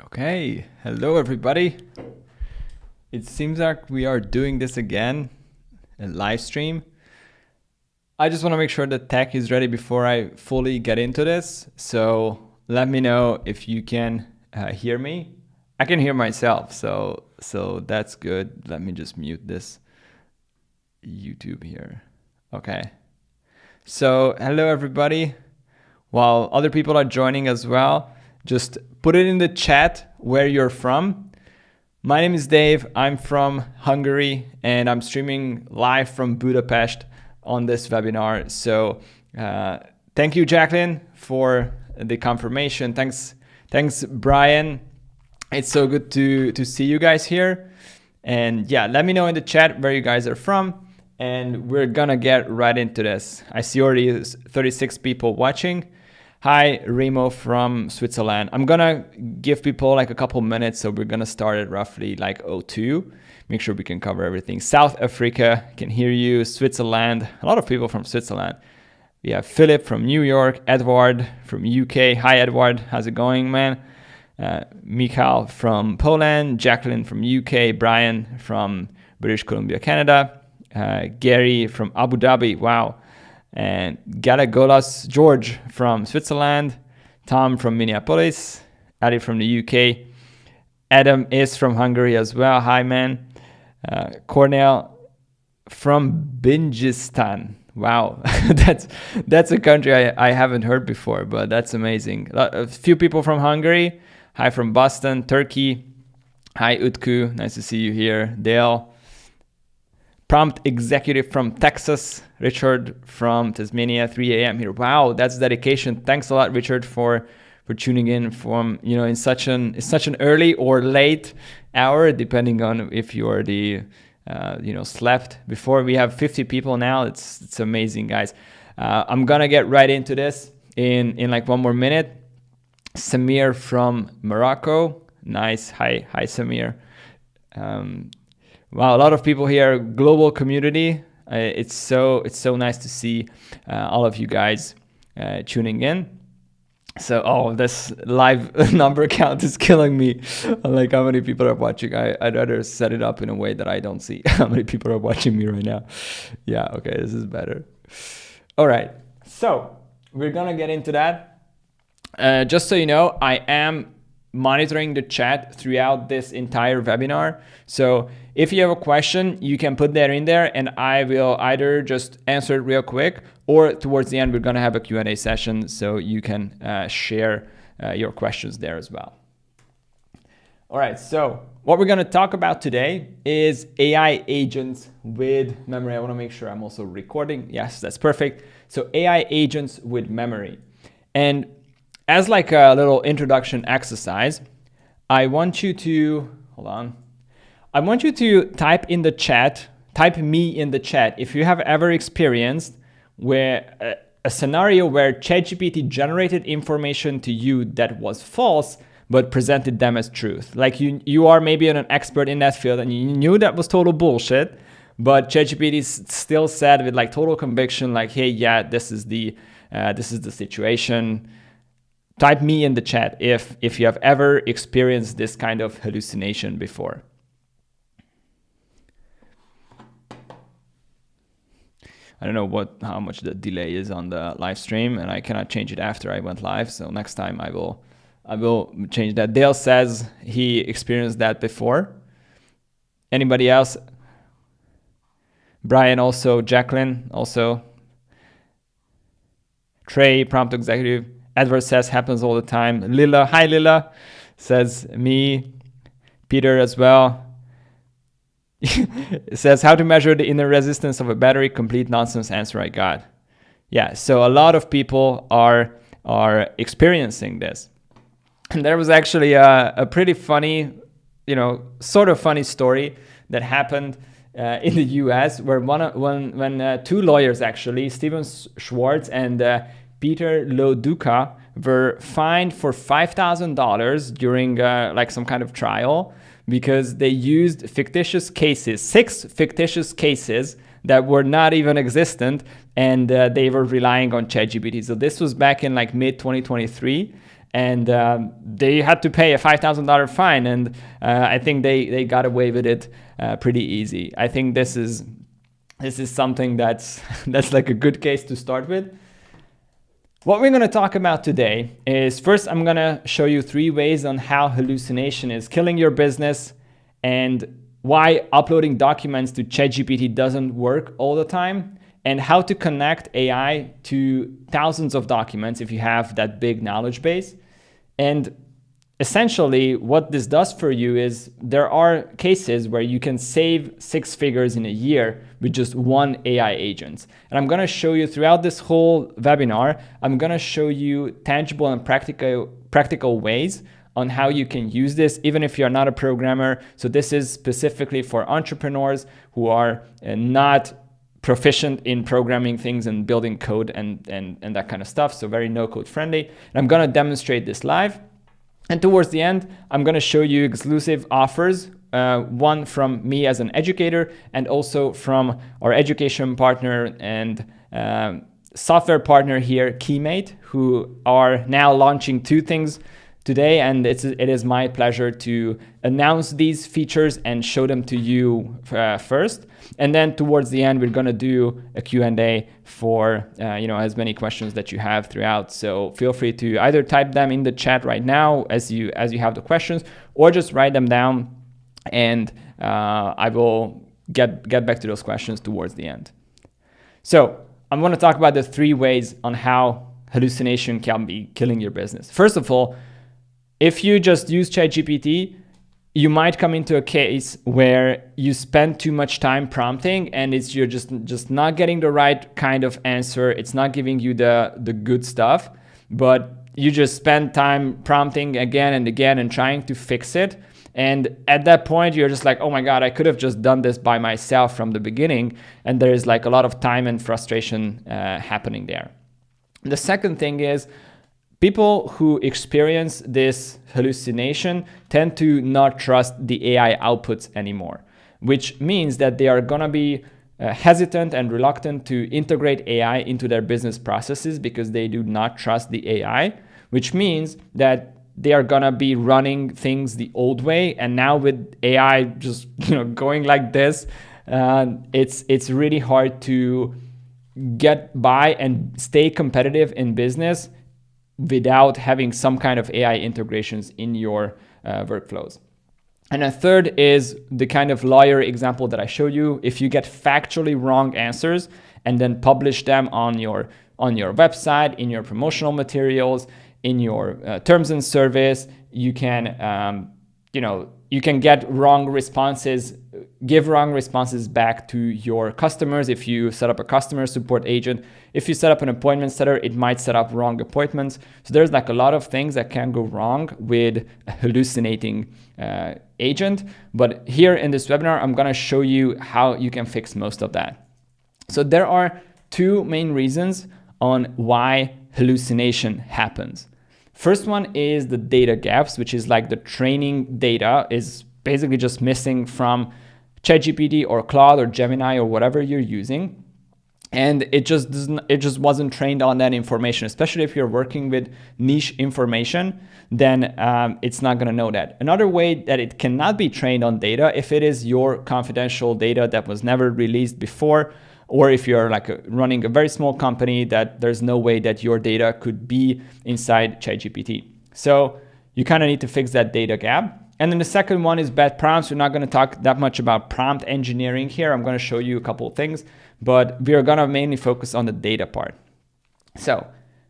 Okay, hello everybody. It seems like we are doing this again, a live stream. I just want to make sure the tech is ready before I fully get into this. So let me know if you can hear me. I can hear myself, so that's good. Let me just mute this YouTube here. Okay. So hello everybody. While other people are joining as well, just put it in the chat where you're from. My name is Dave. I'm from Hungary and I'm streaming live from Budapest on this webinar. So thank you, Jacqueline, for the confirmation. Thanks, Brian. It's so good to see you guys here. And yeah, let me know in the chat where you guys are from. And we're gonna get right into this. I see already 36 people watching. Hi, Remo from Switzerland. I'm gonna give people like a couple minutes, so we're gonna start at roughly like 02. Make sure we can cover everything. South Africa, can hear you. Switzerland, a lot of people from Switzerland. We have Philip from New York, Edward from UK. Hi, Edward, how's it going, man? Mikhail from Poland, Jacqueline from UK, Brian from British Columbia, Canada, Gary from Abu Dhabi, wow. And Galagolas George from Switzerland, Tom from Minneapolis, Ali from the UK, Adam is from Hungary as well. Hi, man. Cornell from Bingistan. Wow, that's a country I haven't heard before, but that's amazing. A few people from Hungary. Hi from Boston, Turkey. Hi, Utku. Nice to see you here. Dale. Prompt executive from Texas, Richard from Tasmania, 3 a.m. here. Wow, that's dedication. Thanks a lot, Richard, for tuning in from in such an early or late hour, depending on if you already slept before. We have 50 people now. It's amazing, guys. I'm gonna get right into this in like one more minute. Samir from Morocco, nice. Hi, Samir. Wow, a lot of people here, global community. It's so nice to see all of you guys tuning in. So, this live number count is killing me. Like how many people are watching. I'd rather set it up in a way that I don't see how many people are watching me right now. Yeah, okay, this is better. All right, so we're gonna get into that. Just so you know, I am monitoring the chat throughout this entire webinar. So if you have a question, you can put that in there and I will either just answer it real quick or towards the end, we're gonna have a Q&A session so you can share your questions there as well. All right, so what we're gonna talk about today is AI agents with memory. I wanna make sure I'm also recording. Yes, that's perfect. So AI agents with memory. And as like a little introduction exercise, I want you to, I want you to type me in the chat if you have ever experienced where a scenario where ChatGPT generated information to you that was false, but presented them as truth. Like you are maybe an expert in that field and you knew that was total bullshit, but ChatGPT still said with like total conviction, like, hey, yeah, this is the situation. Type me in the chat if you have ever experienced this kind of hallucination before. I don't know how much the delay is on the live stream, and I cannot change it after I went live. So next time I will change that. Dale says he experienced that before. Anybody else? Brian also, Jacqueline also. Trey, prompt executive. Edward says happens all the time. Lila, hi Lila, says me. Peter as well. It says how to measure the inner resistance of a battery. Complete nonsense answer I got. Yeah, so a lot of people are experiencing this. And there was actually a pretty funny, sort of funny story that happened in the US where when two lawyers actually, Steven Schwartz and Peter Loduca, were fined for $5,000 during like some kind of trial because they used fictitious cases, 6 fictitious cases that were not even existent, and they were relying on ChatGPT. So this was back in like mid 2023, and they had to pay a $5,000 fine, and I think they got away with it pretty easy. I think this is something that's like a good case to start with. What we're going to talk about today is, first, I'm going to show you 3 ways on how hallucination is killing your business and why uploading documents to ChatGPT doesn't work all the time, and how to connect AI to thousands of documents if you have that big knowledge base. And essentially, what this does for you is there are cases where you can save 6 figures in a year with just one AI agent. And I'm going to show you throughout this whole webinar, I'm going to show you tangible and practical ways on how you can use this, even if you're not a programmer. So this is specifically for entrepreneurs who are not proficient in programming things and building code and that kind of stuff. So very no code friendly. And I'm going to demonstrate this live. And towards the end, I'm going to show you exclusive offers, one from me as an educator and also from our education partner and software partner here, Keymate, who are now launching 2 things today. And it is my pleasure to announce these features and show them to you first. And then towards the end, we're going to do a Q&A for as many questions that you have throughout. So feel free to either type them in the chat right now as you have the questions, or just write them down, and I will get back to those questions towards the end. So I'm going to talk about the 3 ways on how hallucination can be killing your business. First of all, if you just use ChatGPT, you might come into a case where you spend too much time prompting and you're just not getting the right kind of answer. It's not giving you the good stuff, but you just spend time prompting again and again and trying to fix it. And at that point, you're just like, oh my God, I could have just done this by myself from the beginning. And there's like a lot of time and frustration happening there. The second thing is, people who experience this hallucination tend to not trust the AI outputs anymore, which means that they are going to be hesitant and reluctant to integrate AI into their business processes because they do not trust the AI, which means that they are going to be running things the old way. And now with AI just going like this, it's really hard to get by and stay competitive in business without having some kind of AI integrations in your workflows. And a third is the kind of lawyer example that I showed you. If you get factually wrong answers and then publish them on your website, in your promotional materials, in your terms and service, you can you can get wrong responses, give wrong responses back to your customers. If you set up a customer support agent, if you set up an appointment setter, it might set up wrong appointments. So there's like a lot of things that can go wrong with a hallucinating agent. But here in this webinar, I'm going to show you how you can fix most of that. So there are 2 main reasons on why hallucination happens. First one is the data gaps, which is like the training data is basically just missing from ChatGPT or Claude or Gemini or whatever you're using. And it just wasn't trained on that information, especially if you're working with niche information, then it's not going to know that. Another way that it cannot be trained on data, if it is your confidential data that was never released before, or if you're running a very small company, that there's no way that your data could be inside ChatGPT. So you kind of need to fix that data gap. And then the second one is bad prompts. We're not going to talk that much about prompt engineering here. I'm going to show you a couple of things, but we are going to mainly focus on the data part. So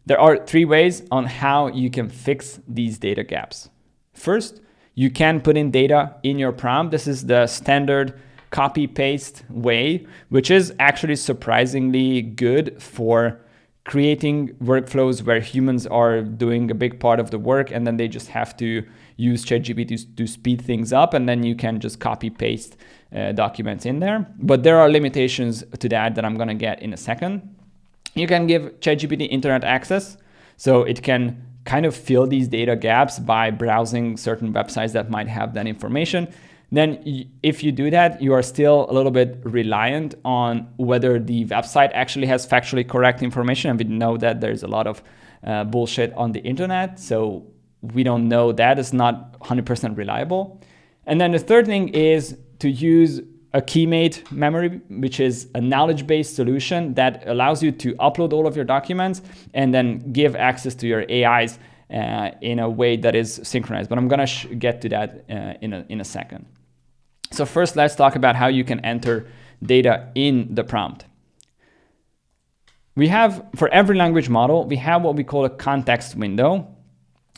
there are 3 ways on how you can fix these data gaps. First, you can put in data in your prompt. This is the standard copy paste way, which is actually surprisingly good for creating workflows where humans are doing a big part of the work and then they just have to use ChatGPT to speed things up, and then you can just copy paste documents in there. But there are limitations to that I'm going to get in a second. You can give ChatGPT internet access, so it can kind of fill these data gaps by browsing certain websites that might have that information. Then if you do that, you are still a little bit reliant on whether the website actually has factually correct information. And we know that there's a lot of bullshit on the internet. So we don't know that. It's not 100% reliable. And then the third thing is to use a Keymate memory, which is a knowledge-based solution that allows you to upload all of your documents and then give access to your AIs in a way that is synchronized. But I'm gonna get to that in a second. So first, let's talk about how you can enter data in the prompt. We have, for every language model, we have what we call a context window,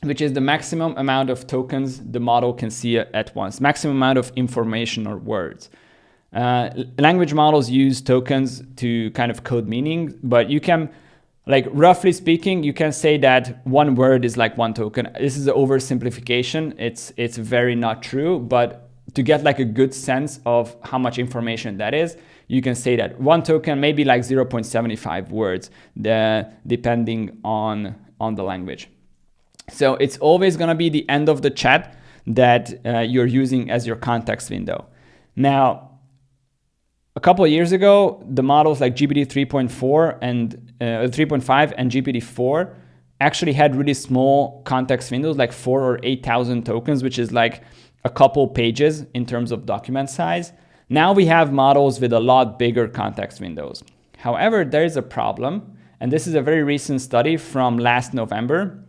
which is the maximum amount of tokens the model can see at once, maximum amount of information or words. Language models use tokens to kind of code meaning, but you can, like roughly speaking, you can say that one word is like one token. This is an oversimplification. It's very not true, but to get like a good sense of how much information that is, you can say that one token may be like 0.75 words, depending on the language. So it's always gonna be the end of the chat that you're using as your context window. Now, a couple of years ago, the models like GPT 3.4 and 3.5 and GPT-4 actually had really small context windows, like 4,000 or 8,000 tokens, which is like a couple pages in terms of document size. Now we have models with a lot bigger context windows. However, there is a problem, and this is a very recent study from last November,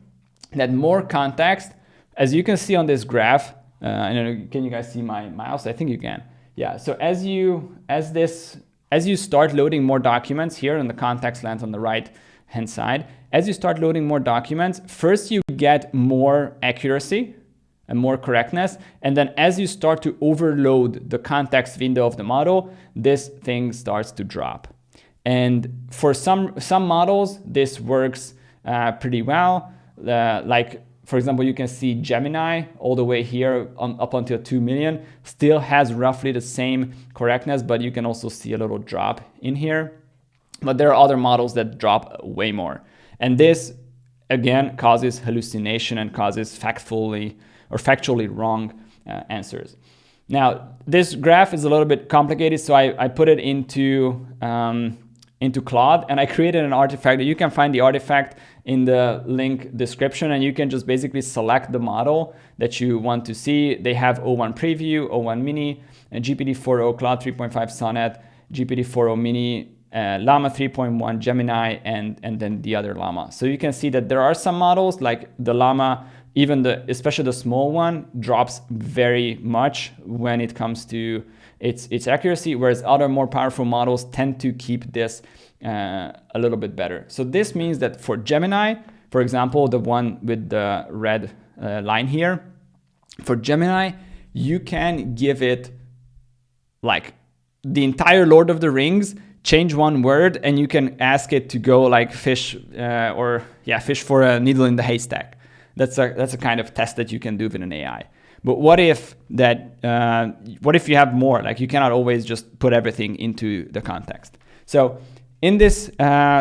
that more context, as you can see on this graph, can you guys see my mouse? I think you can. Yeah, so as you start loading more documents here in the context lens on the right hand side, as you start loading more documents, first you get more accuracy and more correctness, and then as you start to overload the context window of the model, this thing starts to drop. And for some models, this works pretty well. Like, for example, you can see Gemini all the way here up until 2 million still has roughly the same correctness, but you can also see a little drop in here. But there are other models that drop way more. And this, again, causes hallucination and causes factually wrong answers. Now, this graph is a little bit complicated, so I put it into Claude, and I created an artifact. You can find the artifact in the link description, and you can just basically select the model that you want to see. They have O1 Preview, O1 Mini, and GPT-4o, Claude 3.5 Sonnet, GPT-4o Mini, Llama 3.1, Gemini, and then the other Llama. So you can see that there are some models like the Llama, especially the small one, drops very much when it comes to its accuracy, whereas other more powerful models tend to keep this a little bit better. So this means that for Gemini, for example, the one with the red line here, for Gemini, you can give it like the entire Lord of the Rings, change one word, and you can ask it to go like fish for a needle in the haystack. That's a kind of test that you can do with an AI. But what if you have more? Like, you cannot always just put everything into the context. So in this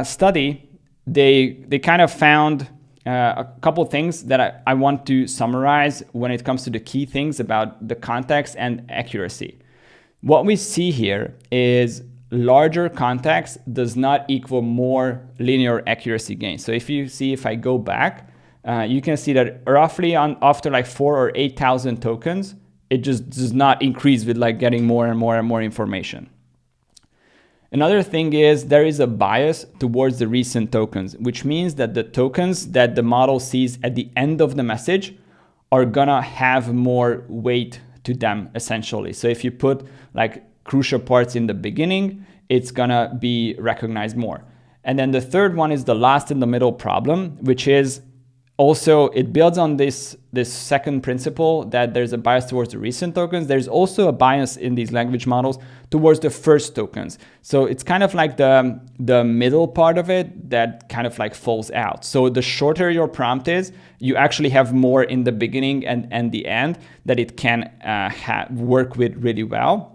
study, they kind of found a couple things that I want to summarize when it comes to the key things about the context and accuracy. What we see here is larger context does not equal more linear accuracy gain. So if I go back, you can see that roughly after like 4,000 or 8,000 tokens, it just does not increase with like getting more and more and more information. Another thing is there is a bias towards the recent tokens, which means that the tokens that the model sees at the end of the message are gonna have more weight to them, essentially. So if you put like crucial parts in the beginning, it's gonna be recognized more. And then the third one is the last in the middle problem, which is also, it builds on this second principle that there's a bias towards the recent tokens. There's also a bias in these language models towards the first tokens. So it's kind of like the middle part of it that kind of like falls out. So the shorter your prompt is, you actually have more in the beginning and the end that it can work with really well.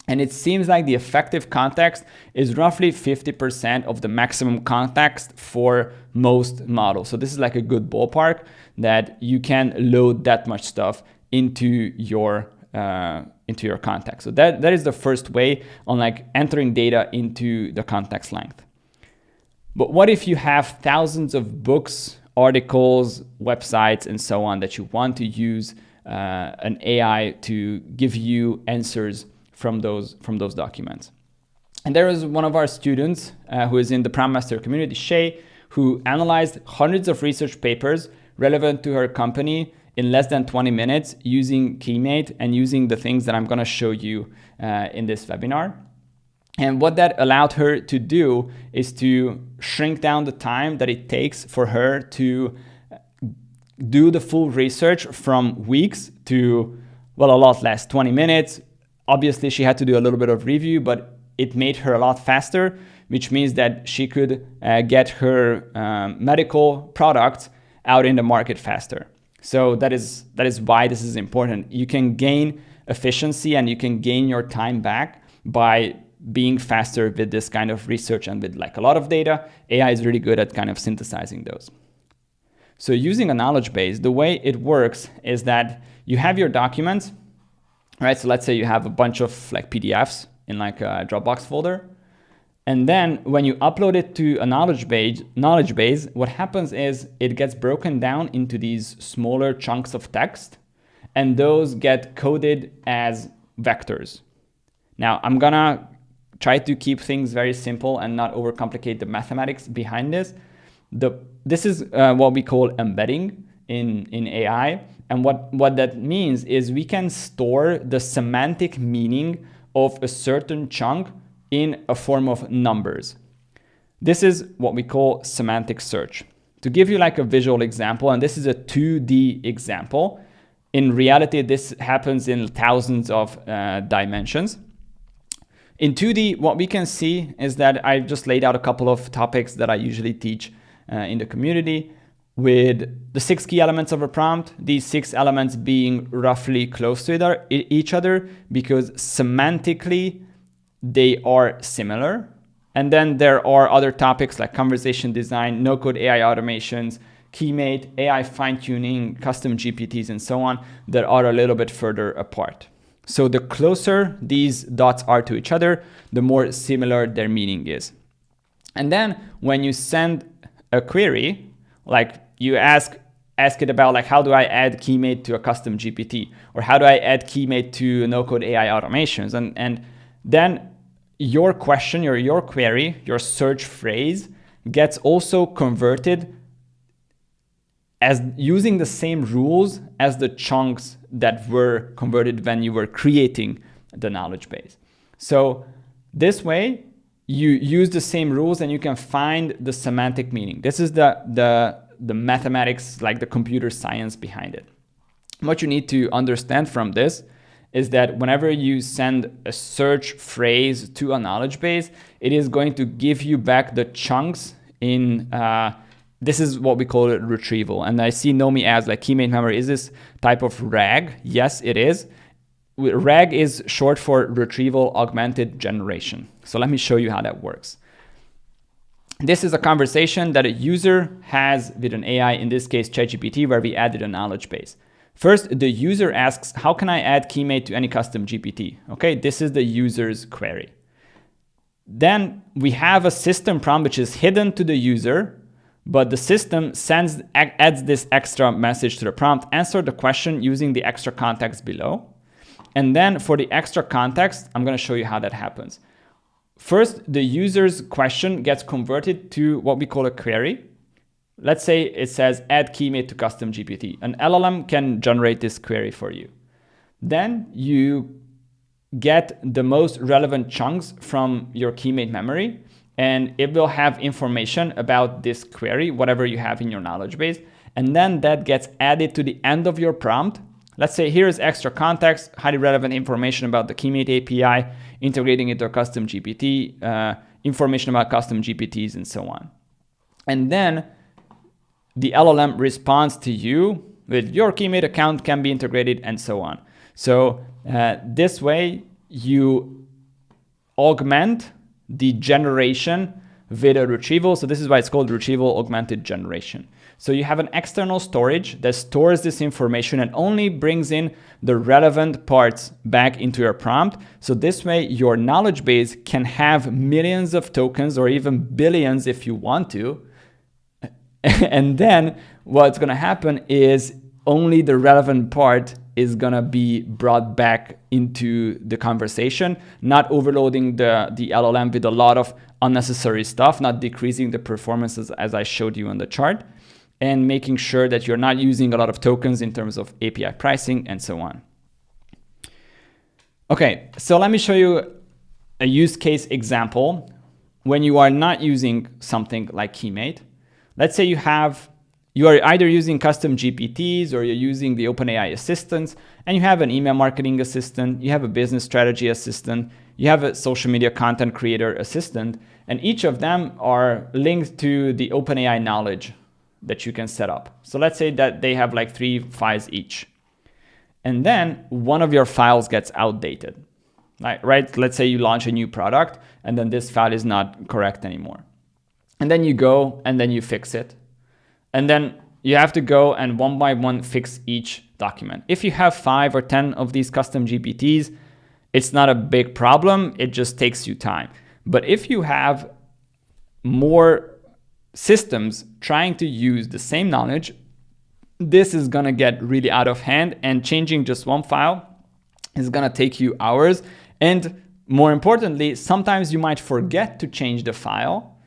And it seems like the effective context is roughly 50% of the maximum context for most models. So this is like a good ballpark that you can load that much stuff into your context. So that is the first way on like entering data into the context length. But what if you have thousands of books articles, websites, and so on that you want to use an AI to give you answers from those documents. And there is one of our students who is in the Prompt Master community, Shay, who analyzed hundreds of research papers relevant to her company in less than 20 minutes using Keymate and using the things that I'm going to show you in this webinar. And what that allowed her to do is to shrink down the time that it takes for her to do the full research from weeks to, well, a lot less, 20 minutes. Obviously, she had to do a little bit of review, but it made her a lot faster, which means that she could get her medical products out in the market faster. So that is why this is important. You can gain efficiency and you can gain your time back by being faster with this kind of research, and with like a lot of data, AI is really good at kind of synthesizing those. So using a knowledge base, the way it works is that you have your documents, right? So let's say you have a bunch of like PDFs in like a Dropbox folder. And then when you upload it to a knowledge base, what happens is it gets broken down into these smaller chunks of text, and those get coded as vectors. Now I'm gonna try to keep things very simple and not overcomplicate the mathematics behind this. This is what we call embedding in AI. And what that means is we can store the semantic meaning of a certain chunk in a form of numbers. This is what we call semantic search. To give you like a visual example, and this is a 2D example, in reality, this happens in thousands of dimensions. In 2D, what we can see is that I've just laid out a couple of topics that I usually teach in the community with the 6 key elements of a prompt, these 6 elements being roughly close to each other because semantically they are similar. And then there are other topics like conversation design, no-code AI automations, Keymate, AI fine-tuning, custom GPTs, and so on that are a little bit further apart. So the closer these dots are to each other, the more similar their meaning is. And then when you send a query, like you ask it about like, how do I add Keymate to a custom GPT? Or how do I add Keymate to no-code AI automations? And then your question, your query, your search phrase gets also converted as using the same rules as the chunks that were converted when you were creating the knowledge base. So this way, you use the same rules and you can find the semantic meaning. This is the mathematics, like the computer science behind it. What you need to understand from this is that whenever you send a search phrase to a knowledge base, it is going to give you back the chunks in, this is what we call it retrieval. And I see Nomi as like Keymate memory, is this type of RAG? Yes, it is. RAG is short for retrieval augmented generation. So let me show you how that works. This is a conversation that a user has with an AI, in this case ChatGPT, where we added a knowledge base. First, the user asks, how can I add Keymate to any custom GPT? Okay, this is the user's query. Then we have a system prompt which is hidden to the user, but the system adds this extra message to the prompt, answer the question using the extra context below. And then for the extra context, I'm going to show you how that happens. First, the user's question gets converted to what we call a query. Let's say it says add Keymate to custom GPT. An LLM can generate this query for you. Then you get the most relevant chunks from your Keymate memory, and it will have information about this query, whatever you have in your knowledge base. And then that gets added to the end of your prompt. Let's say here is extra context, highly relevant information about the Keymate API, integrating into a custom GPT, information about custom GPTs, and so on. And then the LLM responds to you with your Keymate account can be integrated, and so on. So this way you augment the generation with a retrieval. So this is why it's called retrieval augmented generation. So you have an external storage that stores this information and only brings in the relevant parts back into your prompt. So this way your knowledge base can have millions of tokens or even billions if you want to. And then what's going to happen is only the relevant part is going to be brought back into the conversation, not overloading the LLM with a lot of unnecessary stuff, not decreasing the performances as I showed you on the chart, and making sure that you're not using a lot of tokens in terms of API pricing and so on. Okay, so let me show you a use case example when you are not using something like Keymate. Let's say you are either using custom GPTs or you're using the OpenAI assistants, and you have an email marketing assistant, you have a business strategy assistant, you have a social media content creator assistant, and each of them are linked to the OpenAI knowledge that you can set up. So let's say that they have like 3 files each. And then one of your files gets outdated, right? Let's say you launch a new product and then this file is not correct anymore. And then you go and then you fix it. And then you have to go and one by one fix each document. If you have 5 or 10 of these custom GPTs, it's not a big problem. It just takes you time. But if you have more systems trying to use the same knowledge, this is going to get really out of hand, and changing just one file is going to take you hours. And more importantly, sometimes you might forget to change the file,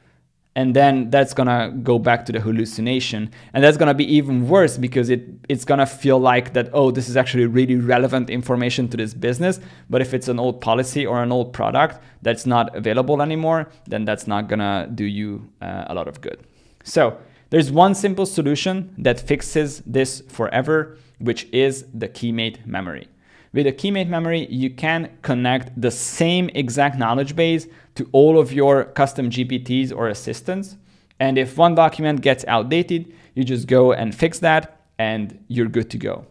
and then that's going to go back to the hallucination. And that's going to be even worse because it's going to feel like that, oh, this is actually really relevant information to this business. But if it's an old policy or an old product that's not available anymore, then that's not going to do you a lot of good. So there's one simple solution that fixes this forever, which is the Keymate memory. With the Keymate memory, you can connect the same exact knowledge base to all of your custom GPTs or assistants. And if one document gets outdated, you just go and fix that and you're good to go.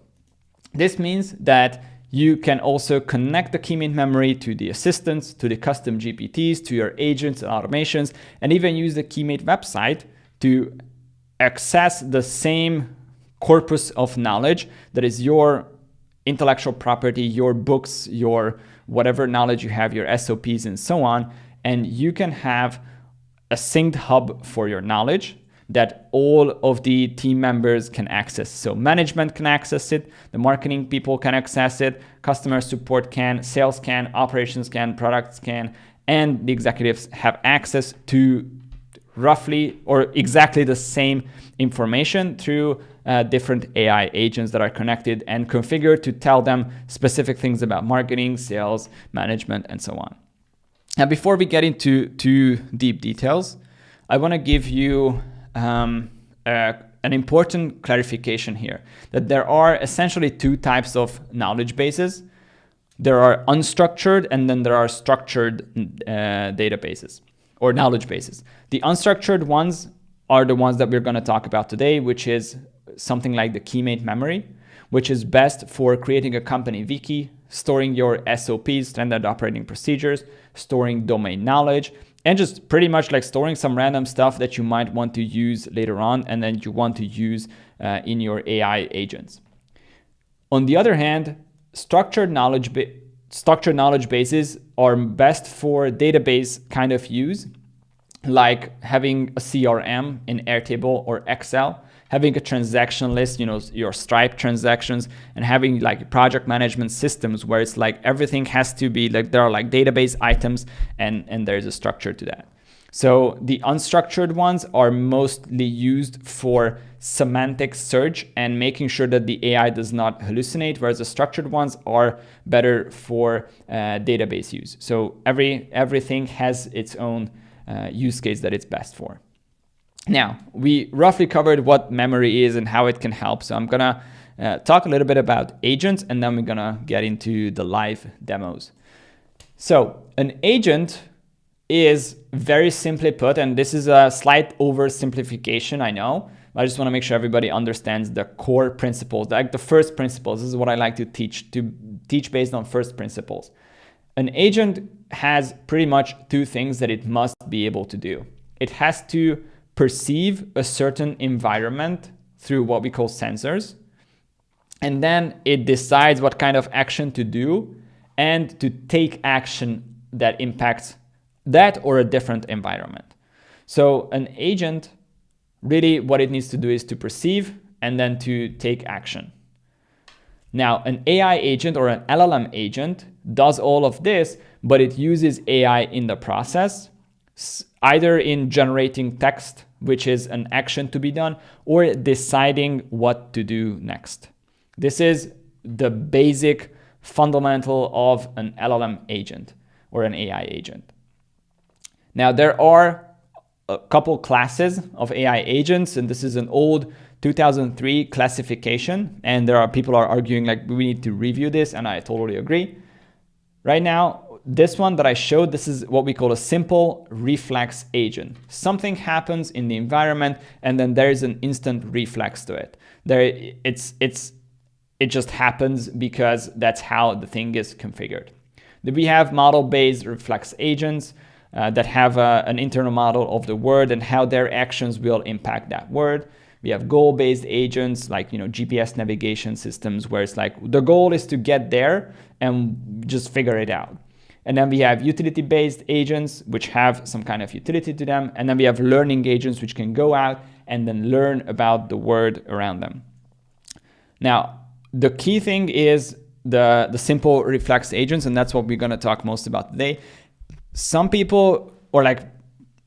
This means that you can also connect the Keymate memory to the assistants, to the custom GPTs, to your agents and automations, and even use the Keymate website to access the same corpus of knowledge that is your intellectual property, your books, your whatever knowledge you have, your SOPs and so on. And you can have a synced hub for your knowledge that all of the team members can access. So management can access it, the marketing people can access it, customer support can, sales can, operations can, products can, and the executives have access to roughly or exactly the same information through different AI agents that are connected and configured to tell them specific things about marketing, sales, management, and so on. Now, before we get into too deep details, I want to give you an important clarification here, that there are essentially 2 types of knowledge bases. There are unstructured and then there are structured databases or knowledge bases. The unstructured ones are the ones that we're going to talk about today, which is something like the Keymate memory, which is best for creating a company wiki, storing your SOPs, standard operating procedures, storing domain knowledge, and just pretty much like storing some random stuff that you might want to use later on and then you want to use in your AI agents. On the other hand, structured knowledge bases are best for database kind of use, like having a CRM in Airtable or Excel, having a transaction list, your Stripe transactions, and having like project management systems where it's like everything has to be like there are like database items and there's a structure to that. So the unstructured ones are mostly used for semantic search and making sure that the AI does not hallucinate, whereas the structured ones are better for database use. So everything has its own use case that it's best for. Now, we roughly covered what memory is and how it can help. So I'm gonna talk a little bit about agents, and then we're gonna get into the live demos. So an agent is very simply put, and this is a slight oversimplification, I know, but I just want to make sure everybody understands the core principles, like the first principles. This is what I like to teach based on first principles. An agent has pretty much 2 things that it must be able to do. It has to perceive a certain environment through what we call sensors, and then it decides what kind of action to do and to take action that impacts that or a different environment. So an agent Really, what it needs to do is to perceive and then to take action. Now, an AI agent or an LLM agent does all of this, but it uses AI in the process, either in generating text, which is an action to be done, or deciding what to do next. This is the basic fundamental of an LLM agent or an AI agent. Now, there are a couple classes of AI agents, and this is an old 2003 classification, and there are people are arguing like we need to review this, and I totally agree. Right now, this one that I showed, this is what we call a simple reflex agent. Something happens in the environment, and then there is an instant reflex to it. It just happens because that's how the thing is configured. Then we have model-based reflex agents that have an internal model of the word and how their actions will impact that word. We have goal-based agents like GPS navigation systems, where it's like the goal is to get there and just figure it out. And then we have utility-based agents, which have some kind of utility to them. And then we have learning agents, which can go out and then learn about the word around them. Now, the key thing is the simple reflex agents, and that's what we're going to talk most about today. Some people, or like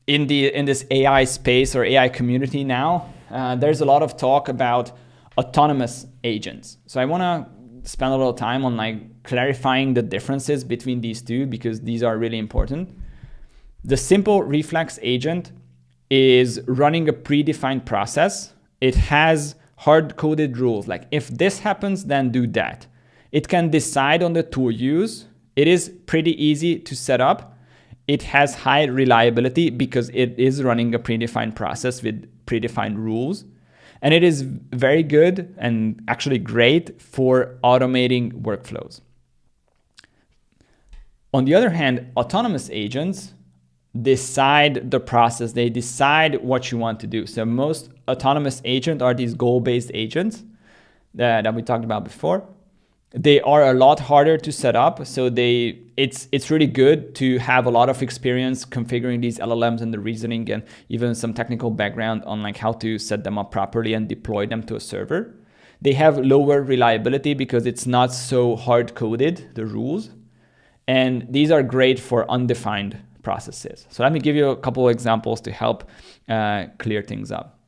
in this AI space or AI community now, there's a lot of talk about autonomous agents. So I want to spend a little time on like clarifying the differences between these two, because these are really important. The simple reflex agent is running a predefined process. It has hard-coded rules, like if this happens, then do that. It can decide on the tool use. It is pretty easy to set up. It has high reliability because it is running a predefined process with predefined rules. And it is very good and actually great for automating workflows. On the other hand, autonomous agents decide the process. They decide what you want to do. So most autonomous agents are these goal-based agents that we talked about before. They are a lot harder to set up. So it's really good to have a lot of experience configuring these LLMs and the reasoning, and even some technical background on like how to set them up properly and deploy them to a server. They have lower reliability because it's not so hard-coded, the rules. And these are great for undefined processes. So let me give you a couple of examples to help clear things up.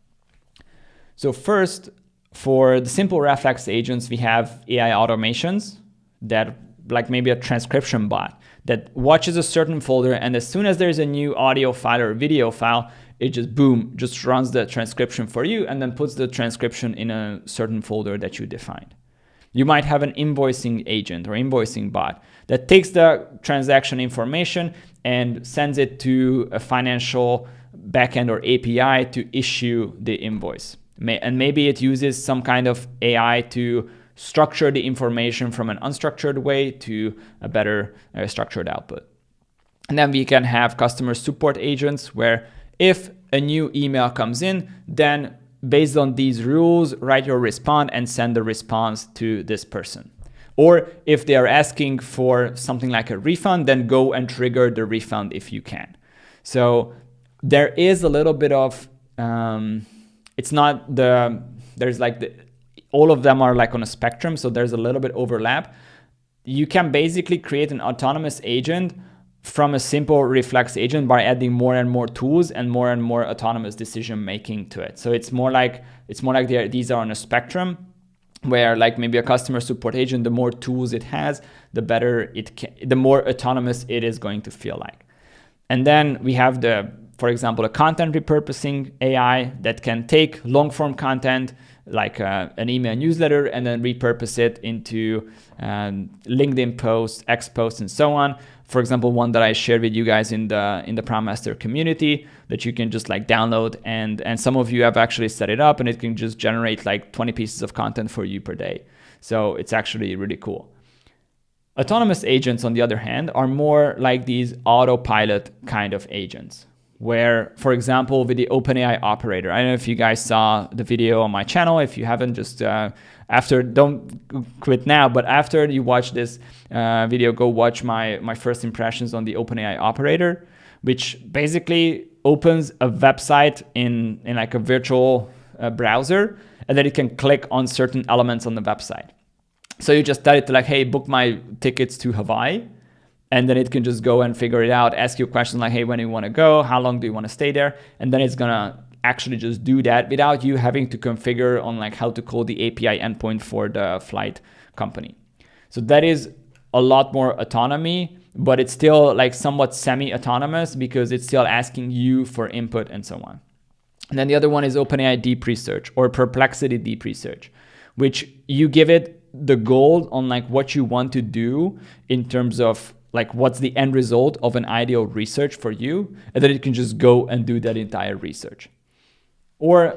So first, for the simple reflex agents, we have AI automations that, like maybe a transcription bot that watches a certain folder, and as soon as there's a new audio file or video file, it just boom, just runs the transcription for you and then puts the transcription in a certain folder that you defined. You might have an invoicing agent or invoicing bot that takes the transaction information and sends it to a financial backend or API to issue the invoice. And maybe it uses some kind of AI to structure the information from an unstructured way to a better structured output. And then we can have customer support agents where if a new email comes in, then based on these rules, write your response and send the response to this person. Or if they are asking for something like a refund, then go and trigger the refund if you can. So there is a little bit of, it's not there's like all of them are like on a spectrum, so there's a little bit overlap. You can basically create an autonomous agent from a simple reflex agent by adding more and more tools and more autonomous decision making to it. So it's more like these are on a spectrum, where like maybe a customer support agent, the more tools it has, the better the more autonomous it is going to feel like. And then we have for example, a content repurposing AI that can take long form content like an email newsletter and then repurpose it into LinkedIn posts, X posts, and so on. For example, one that I shared with you guys in the Prompt Master community that you can just like download, and some of you have actually set it up, and it can just generate like 20 pieces of content for you per day. So it's actually really cool. Autonomous agents, on the other hand, are more like these autopilot kind of agents, where, for example, with the OpenAI operator, I don't know if you guys saw the video on my channel. If you haven't, just don't quit now, but after you watch this video, go watch my first impressions on the OpenAI operator, which basically opens a website in like a virtual browser, and then it can click on certain elements on the website. So you just tell it to like, hey, book my tickets to Hawaii. And then it can just go and figure it out, ask you a question like, hey, when do you want to go? How long do you want to stay there? And then it's going to actually just do that without you having to configure on like how to call the API endpoint for the flight company. So that is a lot more autonomy, but it's still like somewhat semi-autonomous because it's still asking you for input and so on. And then the other one is OpenAI Deep Research or Perplexity Deep Research, which you give it the goal on like what you want to do in terms of like what's the end result of an ideal research for you, and then it can just go and do that entire research. Or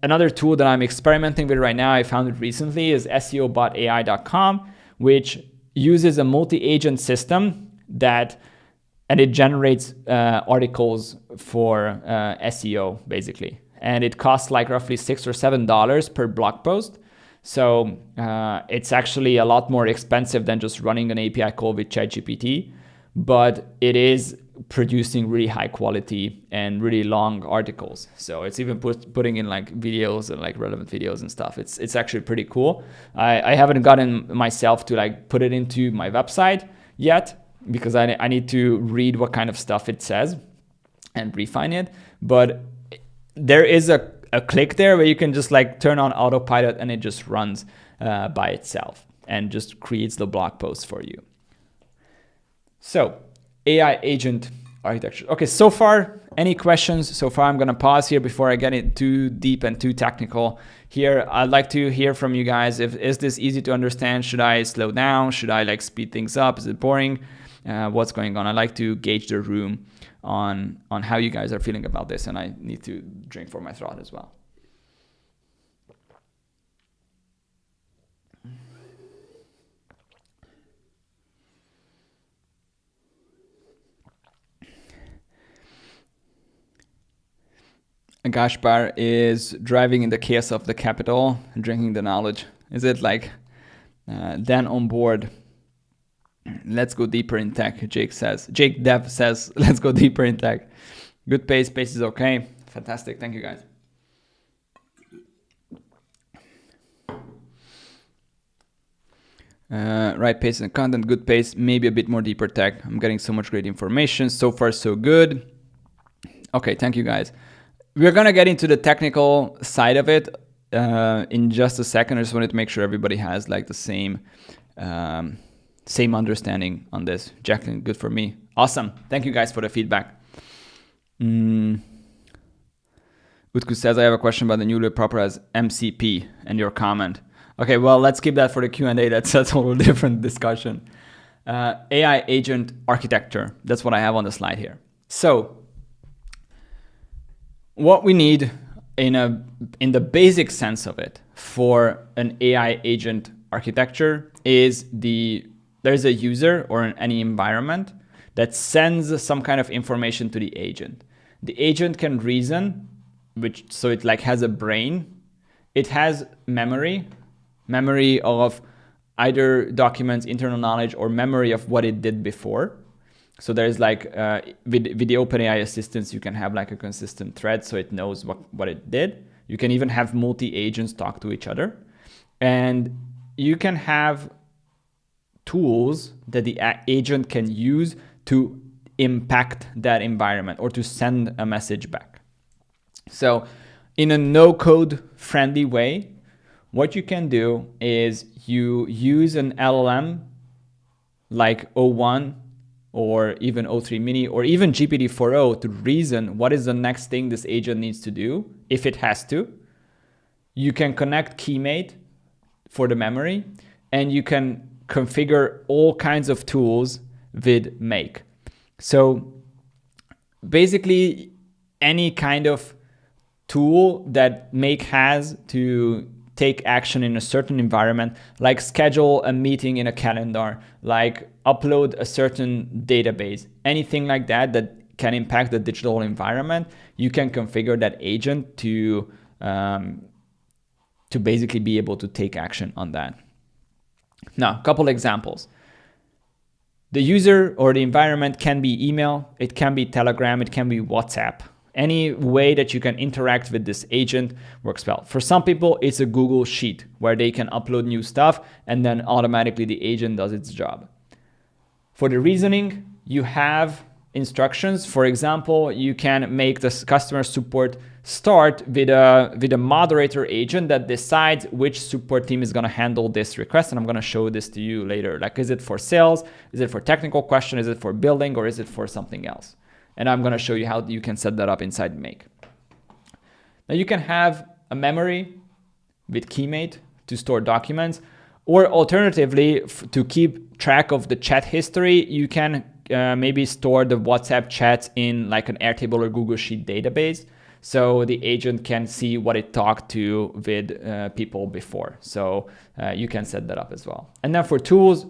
another tool that I'm experimenting with right now, I found it recently, is SEObotai.com, which uses a multi-agent system and it generates articles for SEO basically. And it costs like roughly $6 or $7 per blog post. So it's actually a lot more expensive than just running an API call with ChatGPT, but it is producing really high quality and really long articles. So it's even putting in like videos and like relevant videos and stuff. It's actually pretty cool. I haven't gotten myself to like put it into my website yet because I need to read what kind of stuff it says and refine it. But there is a click there where you can just like turn on autopilot and it just runs by itself and just creates the blog post for you. So AI agent architecture. Okay, so far, any questions? So far, I'm gonna pause here before I get it too deep and too technical. Here, I'd like to hear from you guys. Is this easy to understand? Should I slow down? Should I like speed things up? Is it boring? What's going on? I like to gauge the room on how you guys are feeling about this, and I need to drink for my throat as well. Gashbar is driving in the chaos of the capital and drinking the knowledge. Is it like then on board? Let's go deeper in tech, Jake Dev says, let's go deeper in tech. Good pace is okay. Fantastic, thank you guys. Right pace and content, good pace, maybe a bit more deeper tech. I'm getting so much great information. So far, so good. Okay, thank you guys. We're gonna get into the technical side of it in just a second. I just wanted to make sure everybody has like the same understanding on this. Jacqueline, good for me. Awesome. Thank you guys for the feedback. Utku says, I have a question about the newly proper as MCP and your comment. Okay, well, let's keep that for the Q&A. That's a total different discussion. AI agent architecture. That's what I have on the slide here. So what we need in the basic sense of it for an AI agent architecture is there's a user or any environment that sends some kind of information to the agent. The agent can reason, so it like has a brain. It has memory of either documents, internal knowledge, or memory of what it did before. So there's like, with the OpenAI assistants, you can have like a consistent thread so it knows what it did. You can even have multi-agents talk to each other. And you can have tools that the agent can use to impact that environment or to send a message back. So in a no-code friendly way, what you can do is you use an LLM like O1 or even O3 Mini or even GPT-4o to reason what is the next thing this agent needs to do if it has to. You can connect Keymate for the memory, and you can configure all kinds of tools with Make. So basically any kind of tool that Make has to take action in a certain environment, like schedule a meeting in a calendar, like upload a certain database, anything like that that can impact the digital environment, you can configure that agent to basically be able to take action on that. Now, a couple examples. The user or the environment can be email, it can be Telegram, it can be WhatsApp. Any way that you can interact with this agent works well. For some people, it's a Google Sheet where they can upload new stuff and then automatically the agent does its job. For the reasoning, you have instructions. For example, you can make this customer support start with a moderator agent that decides which support team is going to handle this request. And I'm going to show this to you later. Like, is it for sales? Is it for technical question? Is it for building? Or is it for something else? And I'm going to show you how you can set that up inside Make. Now you can have a memory with Keymate to store documents, or alternatively, to keep track of the chat history, you can maybe store the WhatsApp chats in like an Airtable or Google Sheet database. So the agent can see what it talked to with people before. So you can set that up as well. And then for tools,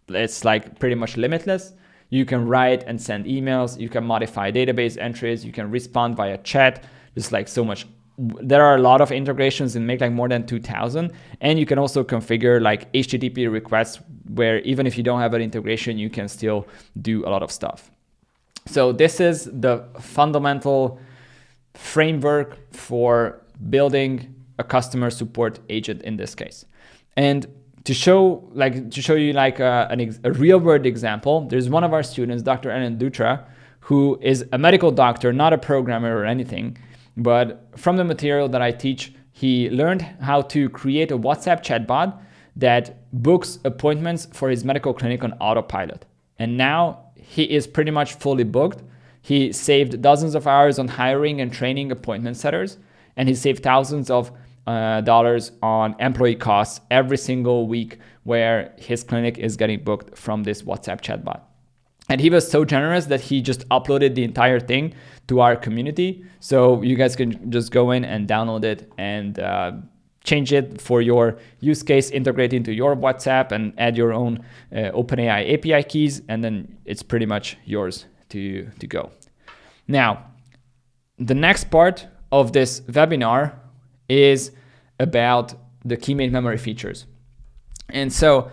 it's like pretty much limitless. You can write and send emails. You can modify database entries. You can respond via chat. Just like so much. There are a lot of integrations in Make, like more than 2,000. And you can also configure like HTTP requests where even if you don't have an integration, you can still do a lot of stuff. So this is the fundamental framework for building a customer support agent in this case. And to show you like a real world example, there's one of our students, Dr. Anand Dutra, who is a medical doctor, not a programmer or anything, but from the material that I teach, he learned how to create a WhatsApp chatbot that books appointments for his medical clinic on autopilot. And now he is pretty much fully booked. He saved dozens of hours on hiring and training appointment setters, and he saved thousands of dollars on employee costs every single week where his clinic is getting booked from this WhatsApp chatbot. And he was so generous that he just uploaded the entire thing to our community. So you guys can just go in and download it and change it for your use case, integrate into your WhatsApp and add your own OpenAI API keys. And then it's pretty much yours to go. Now, the next part of this webinar is about the Keymate memory features. And so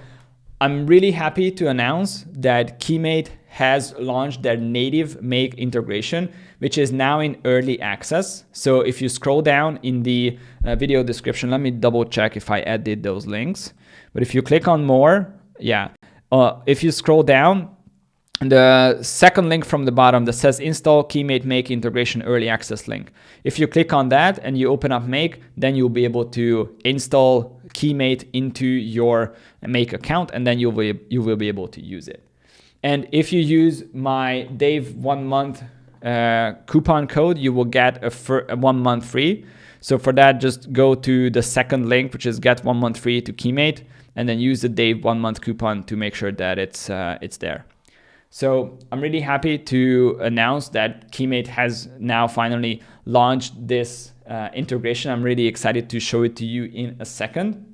I'm really happy to announce that Keymate has launched their native Make integration, which is now in early access. So if you scroll down in the video description, let me double check if I added those links. But if you click on more, if you scroll down, the second link from the bottom that says install Keymate Make integration early access link. If you click on that and you open up Make, then you'll be able to install Keymate into your Make account, and then you will be able to use it. And if you use my Dave 1 month coupon code, you will get a 1 month free. So for that, just go to the second link, which is get 1 month free to Keymate, and then use the Dave 1 month coupon to make sure that it's there. So I'm really happy to announce that Keymate has now finally launched this integration. I'm really excited to show it to you in a second.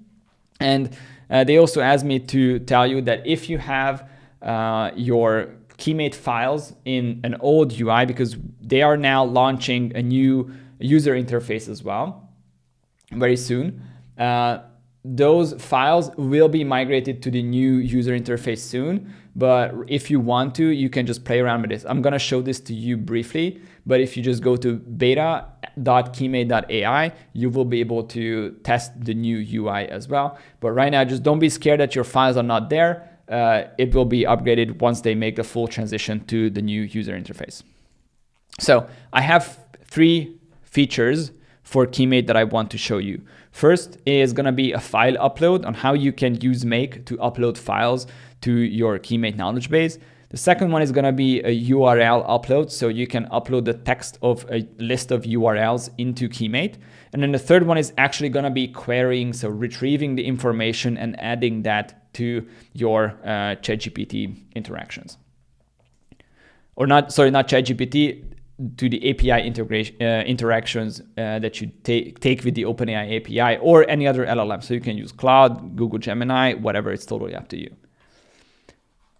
And they also asked me to tell you that if you have your Keymate files in an old UI, because they are now launching a new user interface as well very soon, those files will be migrated to the new user interface soon. But if you want to, you can just play around with this. I'm going to show this to you briefly, but if you just go to beta.keymate.ai, you will be able to test the new UI as well. But right now, just don't be scared that your files are not there. It will be upgraded once they make the full transition to the new user interface. So I have 3 features for Keymate that I want to show you. First is going to be a file upload on how you can use Make to upload files to your Keymate knowledge base. The second one is going to be a URL upload, so you can upload the text of a list of URLs into Keymate. And then the third one is actually going to be querying, so retrieving the information and adding that to your ChatGPT interactions. Or not ChatGPT, to the API interactions that you take with the OpenAI API or any other LLM. So you can use Claude, Google Gemini, whatever, it's totally up to you.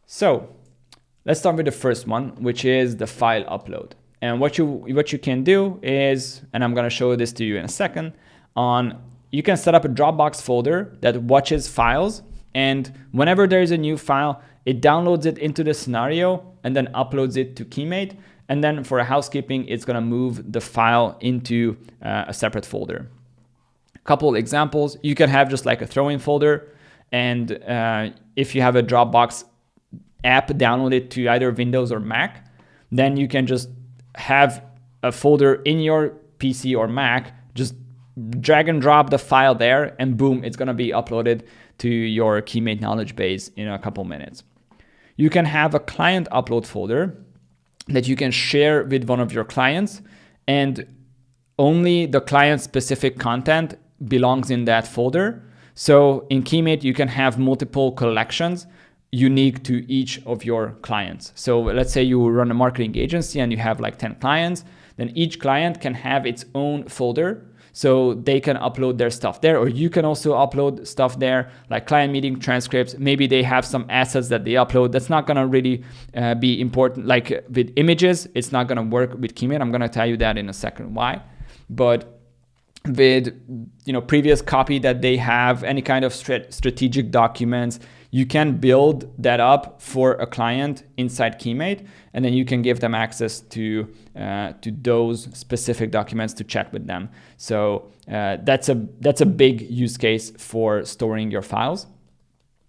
So let's start with the first one, which is the file upload. And what you can do is, and I'm going to show this to you in a second, you can set up a Dropbox folder that watches files And whenever there is a new file, it downloads it into the scenario and then uploads it to Keymate. And then for a housekeeping, it's going to move the file into a separate folder. A couple examples, you can have just like a throw-in folder. And if you have a Dropbox app downloaded to either Windows or Mac, then you can just have a folder in your PC or Mac, just drag and drop the file there, and boom, it's going to be uploaded to your Keymate knowledge base in a couple minutes. You can have a client upload folder that you can share with one of your clients, and only the client specific content belongs in that folder. So in Keymate, you can have multiple collections unique to each of your clients. So let's say you run a marketing agency and you have like 10 clients, then each client can have its own folder. So they can upload their stuff there, or you can also upload stuff there, like client meeting transcripts. Maybe they have some assets that they upload. That's not gonna really be important. Like with images, it's not gonna work with Keymate. I'm gonna tell you that in a second why. But with previous copy that they have, any kind of strategic documents, you can build that up for a client inside Keymate, and then you can give them access to those specific documents to chat with them. So that's a big use case for storing your files.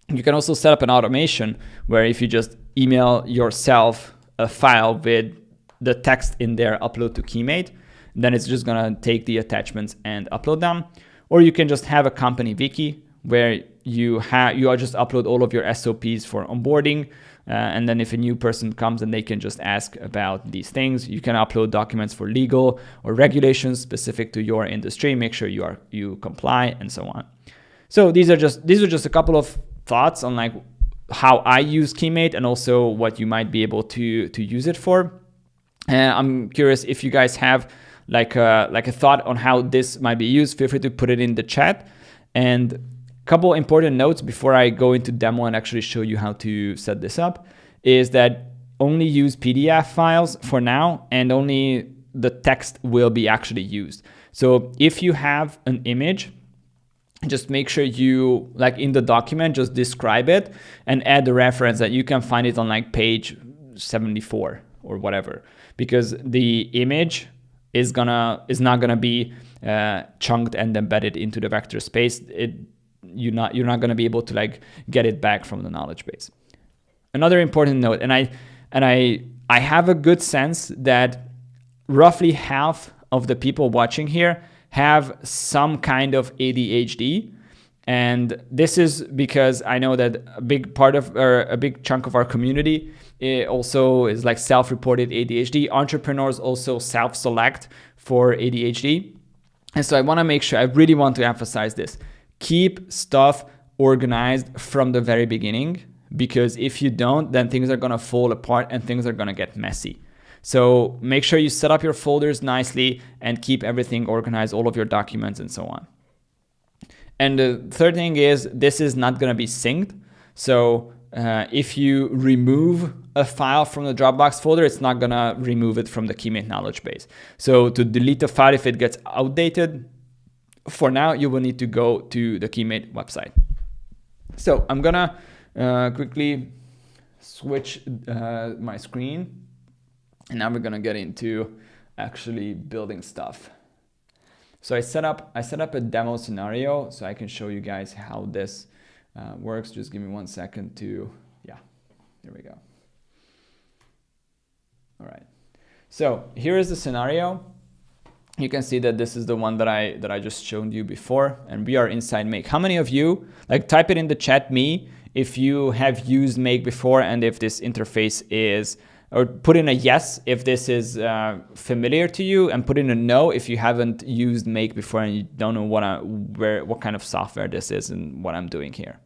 You can also set up an automation where if you just email yourself a file with the text in there, upload to Keymate, then it's just gonna take the attachments and upload them. Or you can just have a company wiki where you just upload all of your SOPs for onboarding. And then if a new person comes and they can just ask about these things, you can upload documents for legal or regulations specific to your industry, make sure you comply, and so on. So these are just a couple of thoughts on like how I use Keymate and also what you might be able to use it for. I'm curious if you guys have like a thought on how this might be used. Feel free to put it in the chat. And a couple important notes before I go into demo and actually show you how to set this up is that only use PDF files for now, and only the text will be actually used. So if you have an image, just make sure you, like in the document, just describe it and add the reference that you can find it on like page 74 or whatever, because the image is not gonna be chunked and embedded into the vector space. You're not gonna be able to like get it back from the knowledge base. Another important note, and I have a good sense that roughly half of the people watching here have some kind of ADHD. And this is because I know that a big chunk of our community also is like self-reported ADHD. Entrepreneurs also self-select for ADHD. And so I want to make sure, I really want to emphasize this. Keep stuff organized from the very beginning, because if you don't, then things are going to fall apart and things are going to get messy. So make sure you set up your folders nicely and keep everything organized, all of your documents and so on. And the third thing is, this is not going to be synced. So if you remove a file from the Dropbox folder, it's not going to remove it from the Keymate knowledge base. So to delete the file if it gets outdated, for now, you will need to go to the Keymate website. So I'm going to quickly switch my screen. And now we're going to get into actually building stuff. So I set up a demo scenario so I can show you guys how this works. Just give me 1 second to, yeah, there we go. All right. So here is the scenario. You can see that this is the one that I just showed you before, and we are inside Make. How many of you, like, type it in the chat, me, if you have used Make before and if this interface is, or put in a yes if this is familiar to you, and put in a no if you haven't used Make before and you don't know what kind of software this is and what I'm doing here.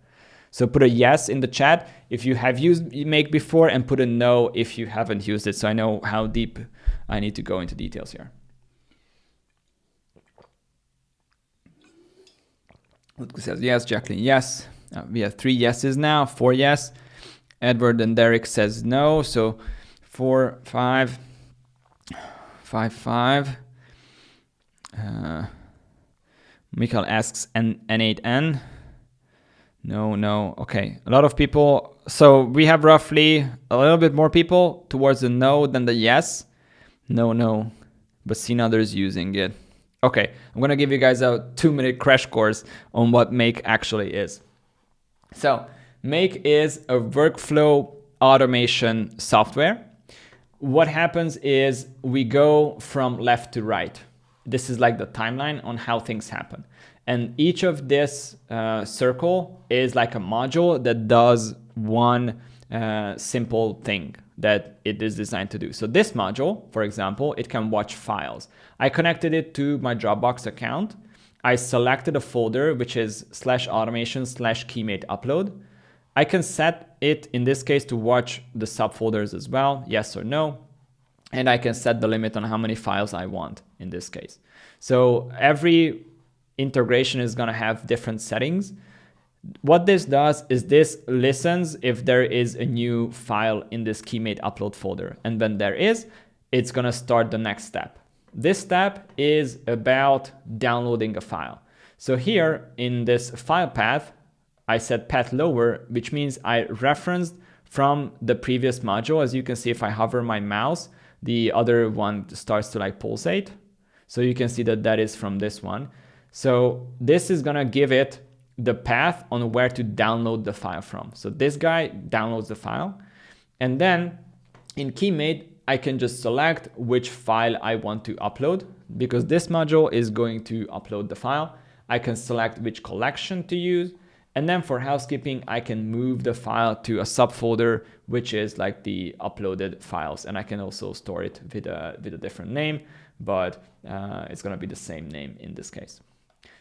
So put a yes in the chat if you have used Make before, and put a no if you haven't used it, so I know how deep I need to go into details here. Ludwig says yes, Jacqueline yes. We have 3 yeses now, 4 yes. Edward and Derek says no, so 4, 5, 5, 5. Michael asks N8N. No. Okay, a lot of people. So we have roughly a little bit more people towards the no than the yes. No, but seen others using it. Okay, I'm gonna give you guys a 2-minute crash course on what Make actually is. So Make is a workflow automation software. What happens is we go from left to right. This is like the timeline on how things happen. And each of this circle is like a module that does one simple thing that it is designed to do. So this module, for example, it can watch files. I connected it to my Dropbox account. I selected a folder, which is /automation/Keymate upload. I can set it, in this case, to watch the subfolders as well, yes or no. And I can set the limit on how many files I want in this case. So every integration is gonna have different settings. What this does is this listens if there is a new file in this Keymate upload folder. And when there is, it's gonna start the next step. This step is about downloading a file. So here in this file path, I set path lower, which means I referenced from the previous module. As you can see, if I hover my mouse, the other one starts to like pulsate. So you can see that that is from this one. So this is gonna give it the path on where to download the file from. So this guy downloads the file. And then in Keymate, I can just select which file I want to upload, because this module is going to upload the file. I can select which collection to use. And then for housekeeping, I can move the file to a subfolder, which is like the uploaded files. And I can also store it with a different name, but it's gonna be the same name in this case.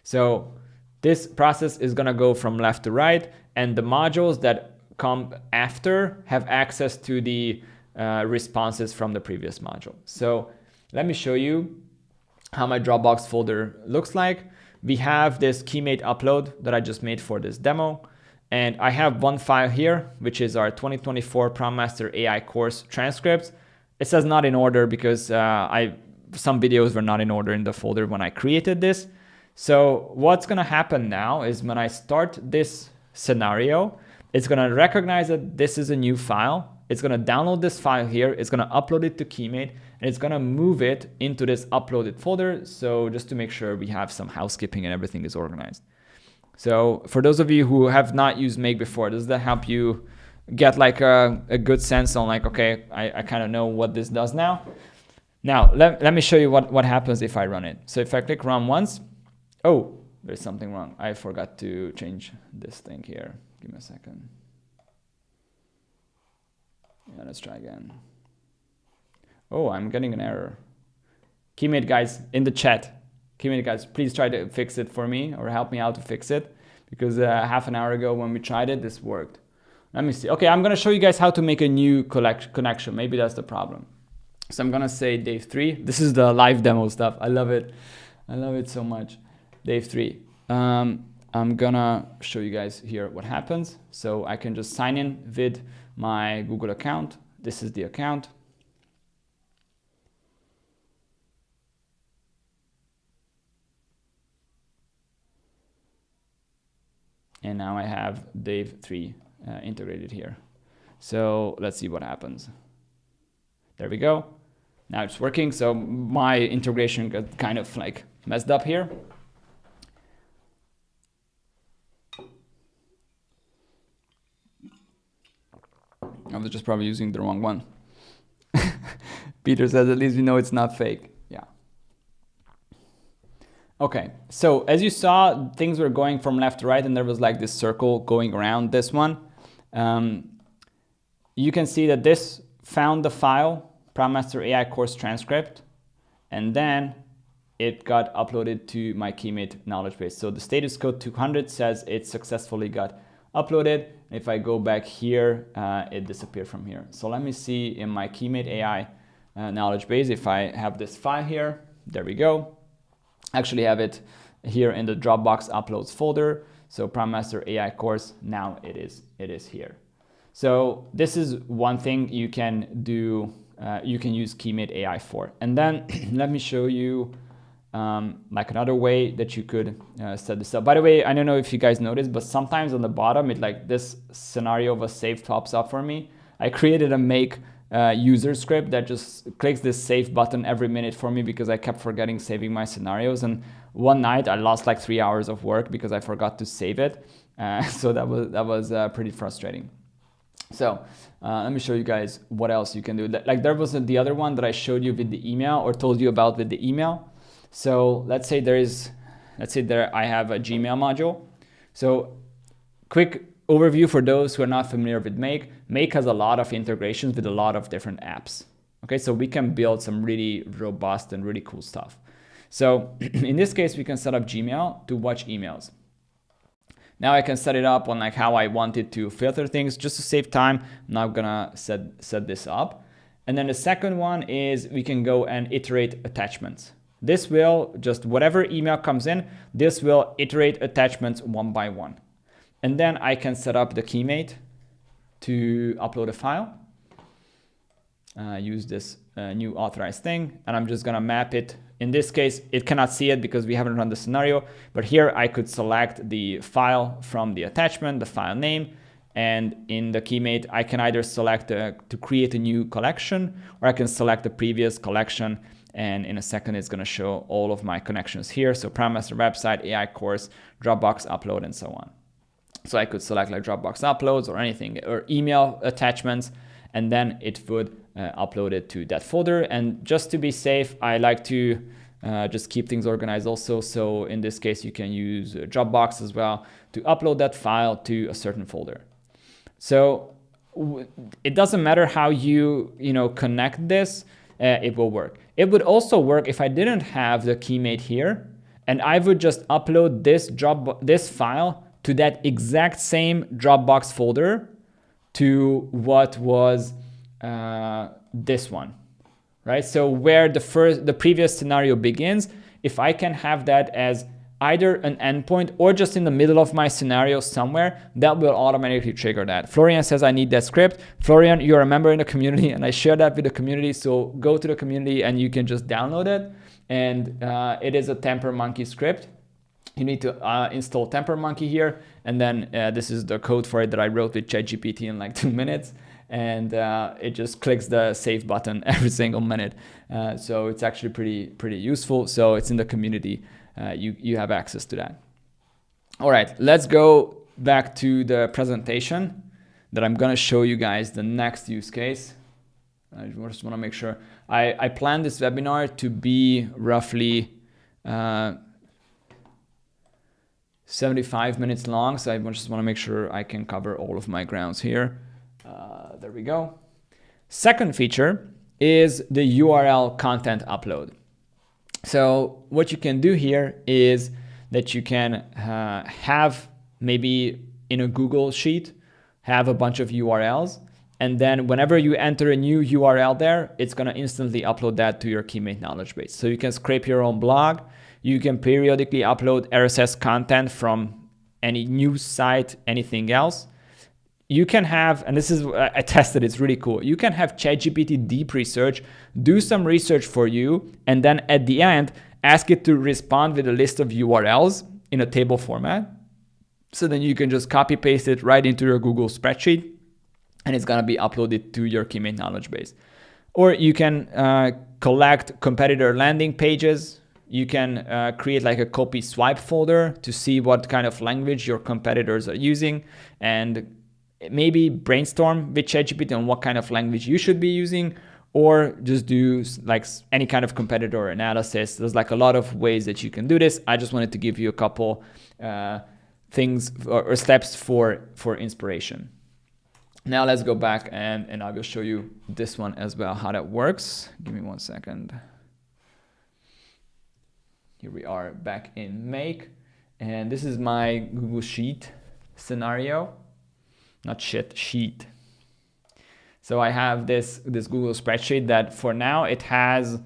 So this process is gonna go from left to right, and the modules that come after have access to the responses from the previous module. So let me show you how my Dropbox folder looks like. We have this Keymate upload that I just made for this demo. And I have one file here, which is our 2024 Prom Master AI course transcripts. It says not in order because some videos were not in order in the folder when I created this. So what's gonna happen now is when I start this scenario, it's gonna recognize that this is a new file. It's gonna download this file here. It's gonna upload it to Keymate, and it's gonna move it into this uploaded folder. So just to make sure we have some housekeeping and everything is organized. So for those of you who have not used Make before, does that help you get like a good sense on like, okay, I kind of know what this does now. Now, let me show you what happens if I run it. So if I click run once, oh, there's something wrong. I forgot to change this thing here. Give me a second. Yeah, let's try again. Oh, I'm getting an error. Keymate guys in the chat. Keymate guys, please try to fix it for me or help me out to fix it, because half an hour ago when we tried it, this worked. Let me see. Okay, I'm gonna show you guys how to make a new connection. Maybe that's the problem. So I'm gonna say Dave 3. This is the live demo stuff. I love it. I love it so much. Dave 3. I'm gonna show you guys here what happens. So I can just sign in with my Google account. This is the account. And now I have Dave 3 integrated here. So let's see what happens. There we go. Now it's working. So my integration got kind of like messed up here. I was just probably using the wrong one. Peter says, at least we know it's not fake. Yeah. Okay, so as you saw, things were going from left to right, and there was like this circle going around this one. You can see that this found the file, Prom Master AI course transcript, and then it got uploaded to my Keymate knowledge base. So the status code 200 says it successfully got uploaded. If I go back here, it disappeared from here. So let me see in my Keymate AI knowledge base if I have this file here. There we go. Actually have it here in the Dropbox uploads folder. So Prom Master AI course, now it is here. So this is one thing you can do. You can use Keymate AI for. And then let me show you like another way that you could set this up. By the way, I don't know if you guys noticed, but sometimes on the bottom, it like this scenario of a save pops up for me. I created a make user script that just clicks this save button every minute for me because I kept forgetting saving my scenarios. And one night I lost like 3 hours of work because I forgot to save it. So that was pretty frustrating. So let me show you guys what else you can do. Like there was the other one that I showed you with the email or told you about with the email. So let's say I have a Gmail module. So quick overview for those who are not familiar with Make. Make has a lot of integrations with a lot of different apps. Okay, so we can build some really robust and really cool stuff. So in this case, we can set up Gmail to watch emails. Now I can set it up on like how I wanted to filter things just to save time. I'm not gonna set this up. And then the second one is we can go and iterate attachments. This will just whatever email comes in, this will iterate attachments one by one. And then I can set up the Keymate to upload a file. Use this new authorized thing, and I'm just gonna map it. In this case, it cannot see it because we haven't run the scenario, but here I could select the file from the attachment, the file name, and in the Keymate, I can either select to create a new collection, or I can select the previous collection, and in a second, it's gonna show all of my connections here. So Prime Master website, AI course, Dropbox upload, and so on. So I could select like Dropbox uploads or anything, or email attachments, and then it would upload it to that folder. And just to be safe, I like to just keep things organized also. So in this case, you can use Dropbox as well to upload that file to a certain folder. So it doesn't matter how you connect this, it will work. It would also work if I didn't have the Keymate here, and I would just upload this file to that exact same Dropbox folder to what was this one, right? So where the previous scenario begins, if I can have that as either an endpoint or just in the middle of my scenario somewhere, that will automatically trigger that. Florian says I need that script. Florian, you're a member in the community, and I share that with the community. So go to the community and you can just download it. And it is a Temper Monkey script. You need to install Temper Monkey here, and then this is the code for it that I wrote with ChatGPT in like 2 minutes, and it just clicks the save button every single minute. So it's actually pretty useful. So it's in the community. You have access to that. All right, let's go back to the presentation that I'm gonna show you guys the next use case. I just wanna make sure. I planned this webinar to be roughly 75 minutes long, so I just want to make sure I can cover all of my grounds here. There we go. Second feature is the URL content upload. So what you can do here is that you can have maybe in a Google sheet, have a bunch of URLs, and then whenever you enter a new URL there, it's going to instantly upload that to your Keymate knowledge base. So you can scrape your own blog. You can periodically upload RSS content from any news site, anything else. You can have, and this is, I tested, it's really cool. You can have ChatGPT deep research, do some research for you, and then at the end, ask it to respond with a list of URLs in a table format. So then you can just copy paste it right into your Google spreadsheet, and it's gonna be uploaded to your Keymate knowledge base. Or you can collect competitor landing pages. You can create like a copy swipe folder to see what kind of language your competitors are using, and maybe brainstorm with ChatGPT on what kind of language you should be using, or just do like any kind of competitor analysis. There's like a lot of ways that you can do this. I just wanted to give you a couple things or steps for inspiration. Now let's go back and I will show you this one as well, how that works. Give me 1 second. Here we are back in Make, and this is my Google Sheet scenario, not shit, sheet. So I have this Google spreadsheet that for now it has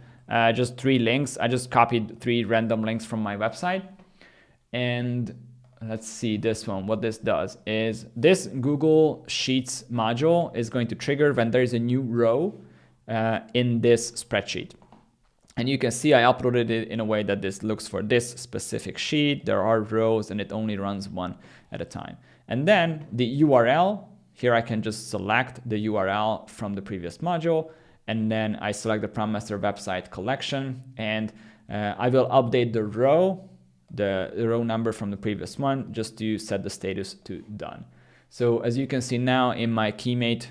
just 3 links. I just copied 3 random links from my website. And let's see this one. What this does is this Google Sheets module is going to trigger when there is a new row in this spreadsheet. And you can see I uploaded it in a way that this looks for this specific sheet. There are rows and it only runs one at a time. And then the URL, here I can just select the URL from the previous module. And then I select the Prompt Master website collection, and I will update the row number from the previous one just to set the status to done. So as you can see now in my Keymate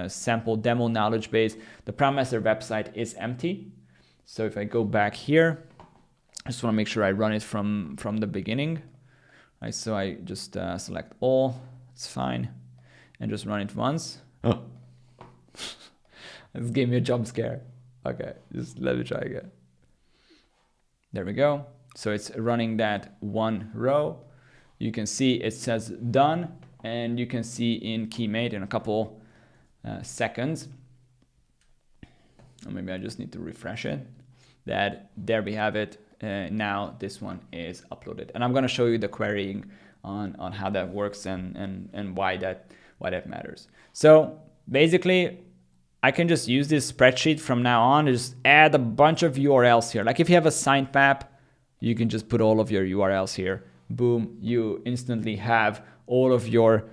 sample demo knowledge base, the Prompt Master website is empty. So if I go back here, I just want to make sure I run it from the beginning. Right, so I just select all, it's fine, and just run it once. Oh, this gave me a jump scare. Okay, just let me try again. There we go. So it's running that one row. You can see it says done, and you can see in Keymate in a couple seconds, or maybe I just need to refresh it, that there we have it. Now this one is uploaded, and I'm going to show you the querying on how that works and why that matters. So basically, I can just use this spreadsheet from now on, just add a bunch of URLs here. Like if you have a signed map, you can just put all of your URLs here. Boom, you instantly have all of your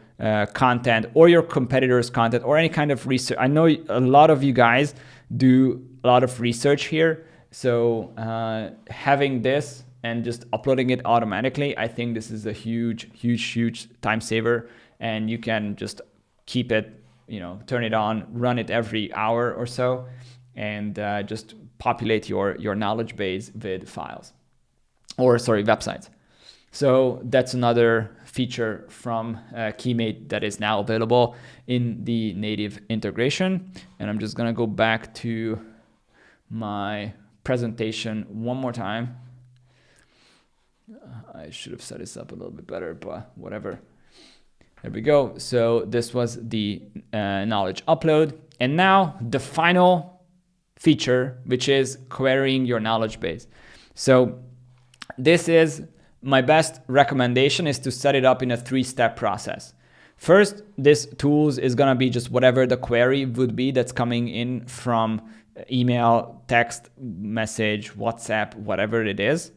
content or your competitors' content or any kind of research. I know a lot of you guys do a lot of research here. So having this and just uploading it automatically, I think this is a huge time saver, and you can just keep it, turn it on, run it every hour or so, and just populate your knowledge base with files, or websites. So that's another feature from Keymate that is now available in the native integration. And I'm just gonna go back to my presentation one more time. I should have set this up a little bit better, but whatever. There we go. So this was the knowledge upload. And now the final feature, which is querying your knowledge base. So this is my best recommendation, is to set it up in a 3-step process. First, this tools is gonna be just whatever the query would be that's coming in from email, text, message, WhatsApp, whatever it is.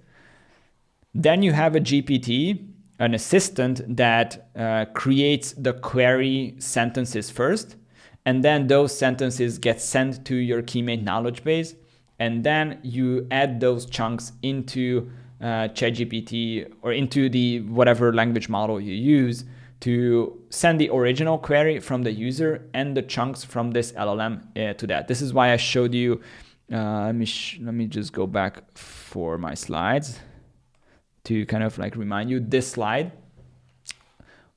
Then you have a GPT, an assistant that creates the query sentences first, and then those sentences get sent to your Keymate knowledge base, and then you add those chunks into ChatGPT or into the whatever language model you use to send the original query from the user and the chunks from this LLM to that. This is why I showed you, let me just go back for my slides to kind of like remind you this slide.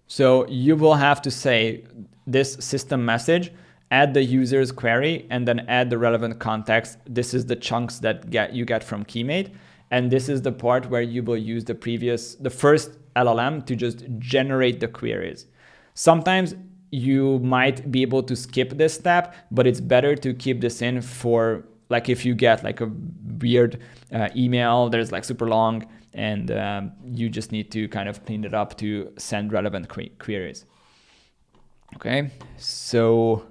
So you will have to say this system message, add the user's query, and then add the relevant context. This is the chunks that you get from Keymate. And this is the part where you will use the first LLM to just generate the queries. Sometimes you might be able to skip this step, but it's better to keep this in for, like, if you get like a weird email that is like super long, and you just need to kind of clean it up to send relevant queries. Okay, so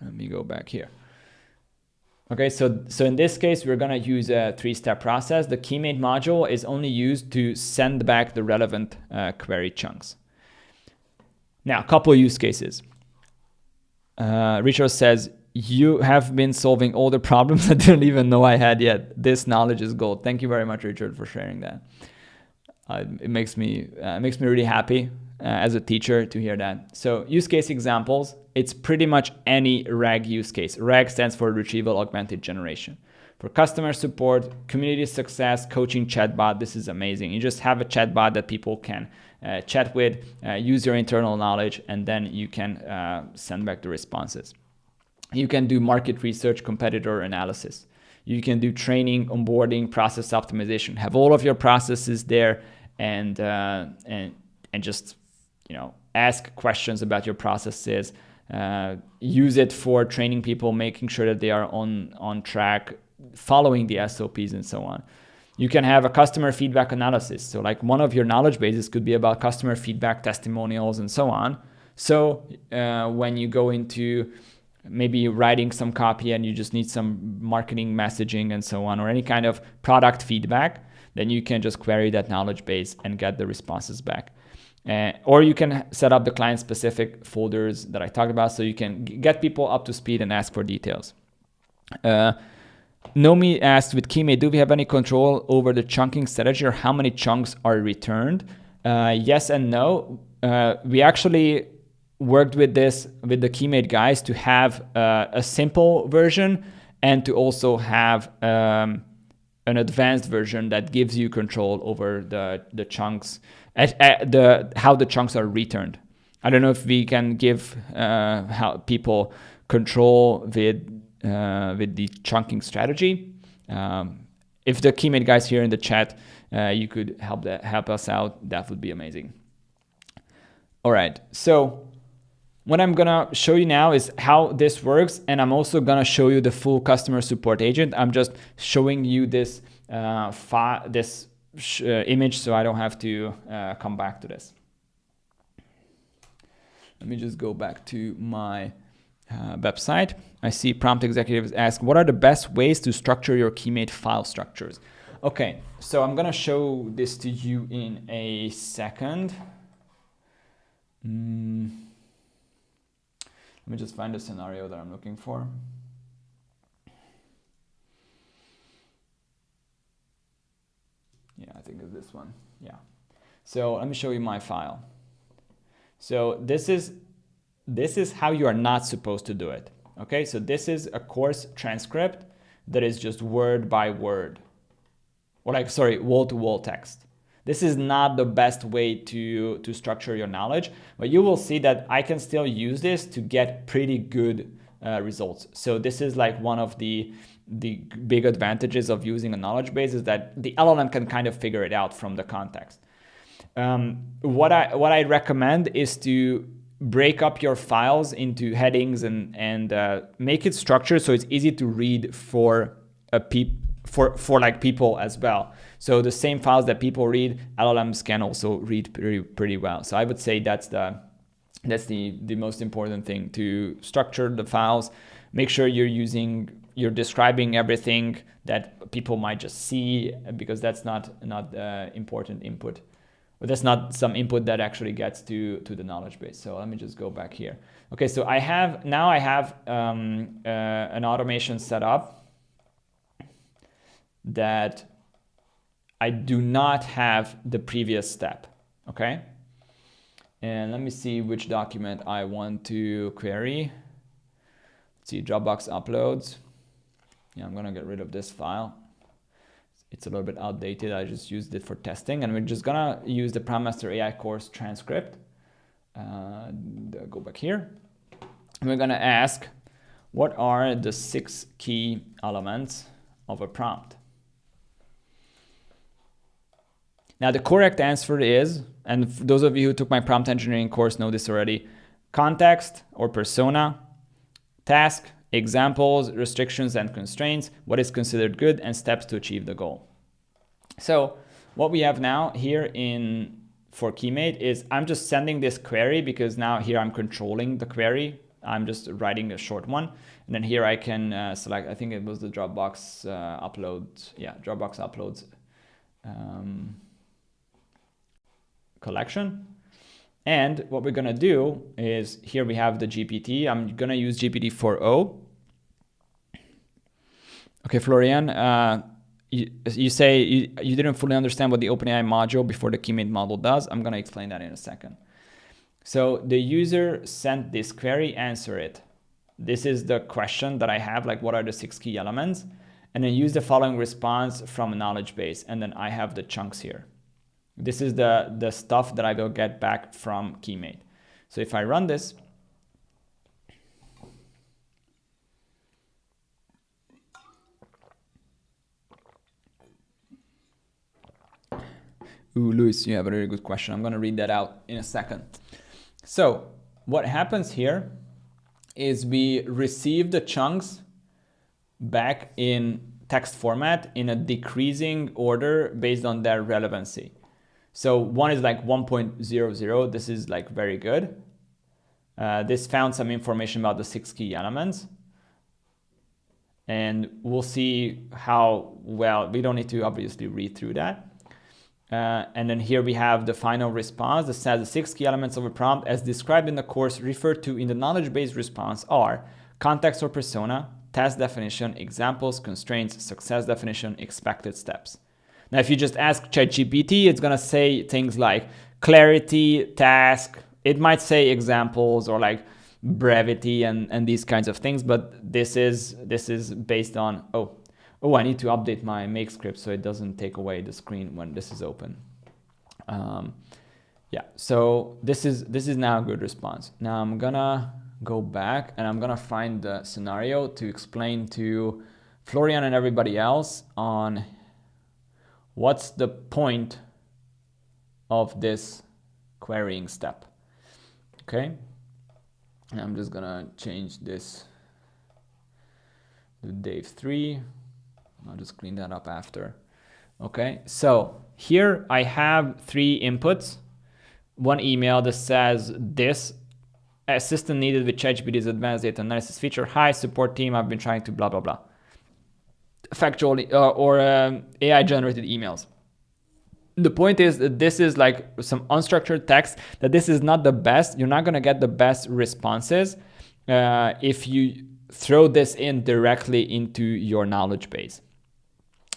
let me go back here. Okay, so in this case, we're gonna use a 3-step process. The Keymate module is only used to send back the relevant query chunks. Now, a couple of use cases. Richard says, you have been solving all the problems I didn't even know I had yet. This knowledge is gold. Thank you very much, Richard, for sharing that. It makes me really happy as a teacher to hear that. So use case examples, it's pretty much any RAG use case. RAG stands for Retrieval Augmented Generation. For customer support, community success, coaching chatbot, this is amazing. You just have a chatbot that people can chat with, use your internal knowledge, and then you can send back the responses. You can do market research, competitor analysis. You can do training, onboarding, process optimization. Have all of your processes there, and just ask questions about your processes. Use it for training people, making sure that they are on track, following the SOPs and so on. You can have a customer feedback analysis. So like one of your knowledge bases could be about customer feedback, testimonials, and so on. So when you go into maybe writing some copy and you just need some marketing messaging and so on, or any kind of product feedback, then you can just query that knowledge base and get the responses back. Or you can set up the client-specific folders that I talked about, so you can get people up to speed and ask for details. Nomi asked, with Keymate, do we have any control over the chunking strategy or how many chunks are returned? Yes and no. We actually worked with this with the Keymate guys to have a simple version and to also have an advanced version that gives you control over the chunks, how the chunks are returned. I don't know if we can give how people control with the chunking strategy. If the Keymate guys here in the chat, you could help us out, that would be amazing. All right, so what I'm gonna show you now is how this works, and I'm also gonna show you the full customer support agent. I'm just showing you this image so I don't have to come back to this. Let me just go back to my website. I see prompt executives ask, what are the best ways to structure your Keymate file structures? Okay, so I'm gonna show this to you in a second. Let me just find the scenario that I'm looking for. Yeah, I think it's this one. Yeah. So let me show you my file. So this is how you are not supposed to do it. Okay, so this is a course transcript that is just word by word, or like, sorry, wall-to-wall text. This is not the best way to structure your knowledge, but you will see that I can still use this to get pretty good results. So this is like one of the big advantages of using a knowledge base, is that the LLM can kind of figure it out from the context. What I recommend is to break up your files into headings and make it structured so it's easy to read for like people as well. So the same files that people read, LLMs can also read pretty well. So I would say that's the most important thing, to structure the files. Make sure you're describing everything that people might just see, because that's not important input. But that's not some input that actually gets to the knowledge base. So let me just go back here. Okay, so I have an automation set up that I do not have the previous step, okay? And let me see which document I want to query. Let's see, Dropbox uploads. Yeah, I'm gonna get rid of this file. It's a little bit outdated. I just used it for testing, and we're just gonna use the PromPtMaster AI course transcript. Go back here. And we're gonna ask, what are the 6 key elements of a prompt? Now the correct answer is, and those of you who took my prompt engineering course know this already, context or persona, task, examples, restrictions and constraints, what is considered good, and steps to achieve the goal. So what we have now here for Keymate is I'm just sending this query, because now here I'm controlling the query. I'm just writing a short one. And then here I can select, I think it was the Dropbox upload. Yeah, Dropbox uploads collection. And what we're gonna do is, here we have the GPT. I'm gonna use GPT 4o. Okay, Florian, you say you didn't fully understand what the OpenAI module before the Keymate model does. I'm gonna explain that in a second. So the user sent this query, answer it. This is the question that I have, like what are the 6 key elements? And then use the following response from a knowledge base. And then I have the chunks here. This is the stuff that I will get back from Keymate. So if I run this, ooh, Luis, you have a really good question. I'm gonna read that out in a second. So what happens here is we receive the chunks back in text format in a decreasing order based on their relevancy. So one is like 1.00. This is like very good. This found some information about the 6 key elements. And we'll see how well, we don't need to obviously read through that. And then here we have the final response that says the 6 key elements of a prompt as described in the course referred to in the knowledge-based response are context or persona, task definition, examples, constraints, success definition, expected steps. Now, if you just ask ChatGPT, it's going to say things like clarity, task. It might say examples or like brevity and these kinds of things, but this is based on, I need to update my make script so it doesn't take away the screen when this is open. Yeah, so this is now a good response. Now I'm gonna go back and I'm gonna find the scenario to explain to Florian and everybody else on what's the point of this querying step. Okay, and I'm just gonna change this to Dave 3. I'll just clean that up after. Okay, so here I have 3 inputs. One email that says this assistant needed with ChatGPT's advanced data analysis feature. Hi, support team. I've been trying to blah, blah, blah. Factually or AI generated emails. The point is that this is like some unstructured text, that this is not the best. You're not going to get the best responses if you throw this in directly into your knowledge base.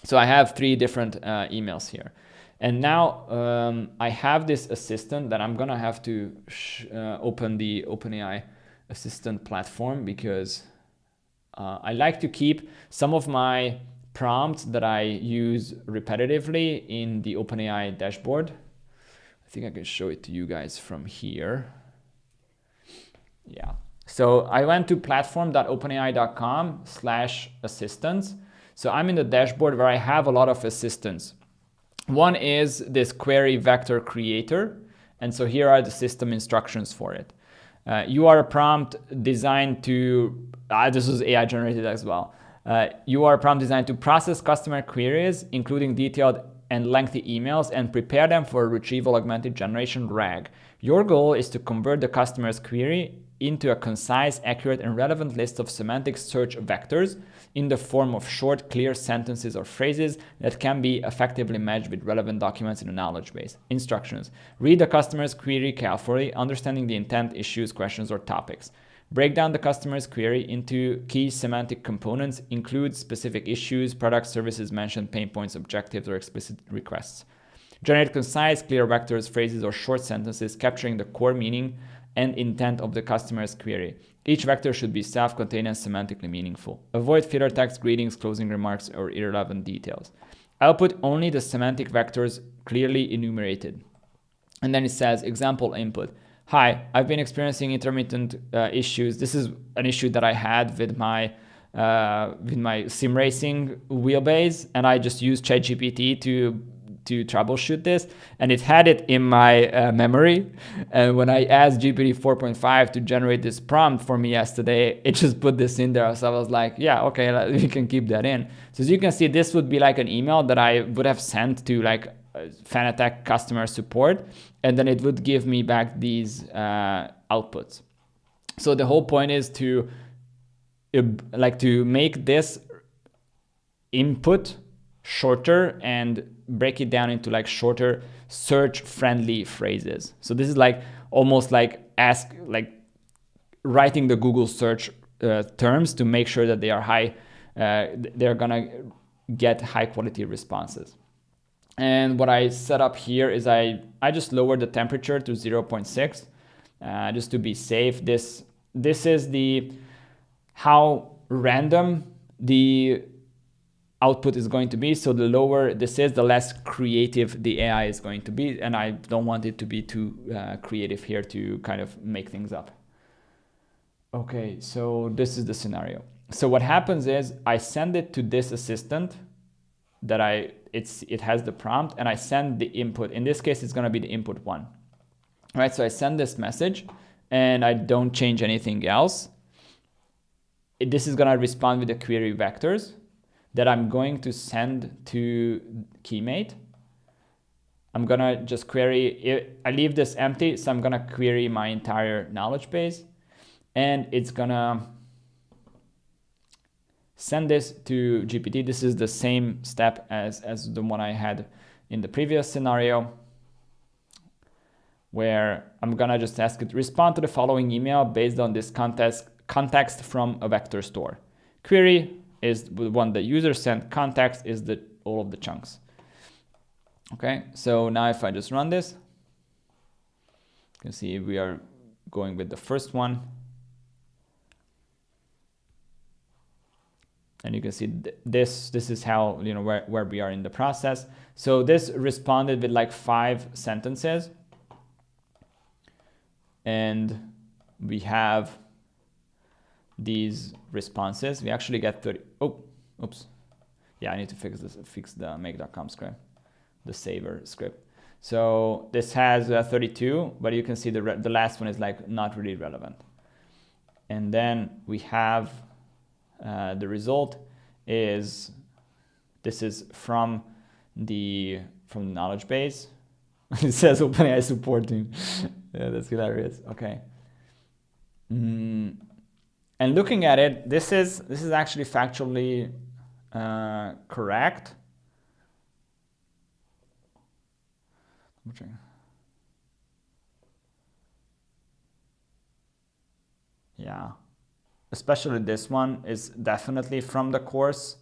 So I have 3 different emails here. And now I have this assistant that I'm gonna have to open the OpenAI assistant platform, because I like to keep some of my prompts that I use repetitively in the OpenAI dashboard. I think I can show it to you guys from here. Yeah. So I went to platform.openai.com/assistants. So I'm in the dashboard where I have a lot of assistants. One is this query vector creator. And so here are the system instructions for it. You are a prompt designed to, this is AI generated as well. You are a prompt designed to process customer queries, including detailed and lengthy emails, and prepare them for retrieval augmented generation RAG. Your goal is to convert the customer's query into a concise, accurate, and relevant list of semantic search vectors in the form of short, clear sentences or phrases that can be effectively matched with relevant documents in a knowledge base. Instructions. Read the customer's query carefully, understanding the intent, issues, questions, or topics. Break down the customer's query into key semantic components, include specific issues, products, services mentioned, pain points, objectives, or explicit requests. Generate concise, clear vectors, phrases, or short sentences capturing the core meaning and intent of the customer's query. Each vector should be self-contained and semantically meaningful. Avoid filler text, greetings, closing remarks, or irrelevant details. Output only the semantic vectors clearly enumerated. And then it says, example input. Hi, I've been experiencing intermittent issues. This is an issue that I had with my sim racing wheelbase, and I just used ChatGPT to troubleshoot this, and it had it in my memory. And when I asked GPT 4.5 to generate this prompt for me yesterday, it just put this in there. So I was like, yeah, okay, we can keep that in. So as you can see, this would be like an email that I would have sent to like Fanatec customer support, and then it would give me back these outputs. So the whole point is to make this input shorter and break it down into like shorter search friendly phrases. So this is like almost like writing the Google search terms to make sure that they are high, they're gonna get high quality responses. And what I set up here is I just lowered the temperature to 0.6 just to be safe. This is the how random the output is going to be. So the lower this is, the less creative the AI is going to be. And I don't want it to be too creative here to kind of make things up. Okay, so this is the scenario. So what happens is I send it to this assistant that it has the prompt, and I send the input. In this case, it's going to be the input 1. All right, so I send this message and I don't change anything else. This is going to respond with the query vectors that I'm going to send to Keymate. I'm going to just query it. I leave this empty, so I'm going to query my entire knowledge base. and it's gonna send this to GPT. This is the same step as the one I had in the previous scenario, where I'm gonna just ask it, respond to the following email based on this context from a vector store. Query is the one the user sent, context is all of the chunks. Okay, so now if I just run this, you can see we are going with the first one. And you can see this is how, you know, where we are in the process. So this responded with like 5 sentences. And we have these responses. We actually get 30. Oh, oops. Yeah, I need to fix the make.com script, the saver script. So this has 32, but you can see the last one is like not really relevant. And then we have the result is, this is from the knowledge base. It says OpenAI support team. Yeah, that's hilarious. Okay. And looking at it, this is actually factually correct. Yeah, especially this one is definitely from the course.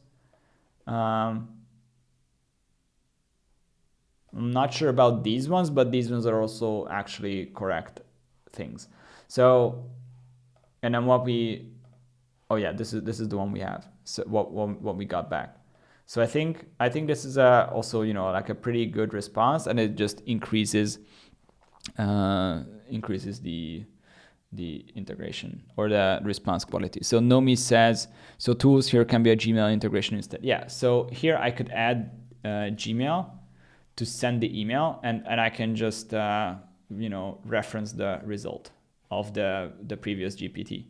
I'm not sure about these ones, but these ones are also actually correct things. So, and then what we, oh yeah, this is the one we have. So what we got back. So I think this is also, you know, like a pretty good response, and it just increases the integration or the response quality. So Nomi says, so tools here can be a Gmail integration instead. Yeah, so here I could add Gmail to send the email, and I can just you know, reference the result of the previous GPT.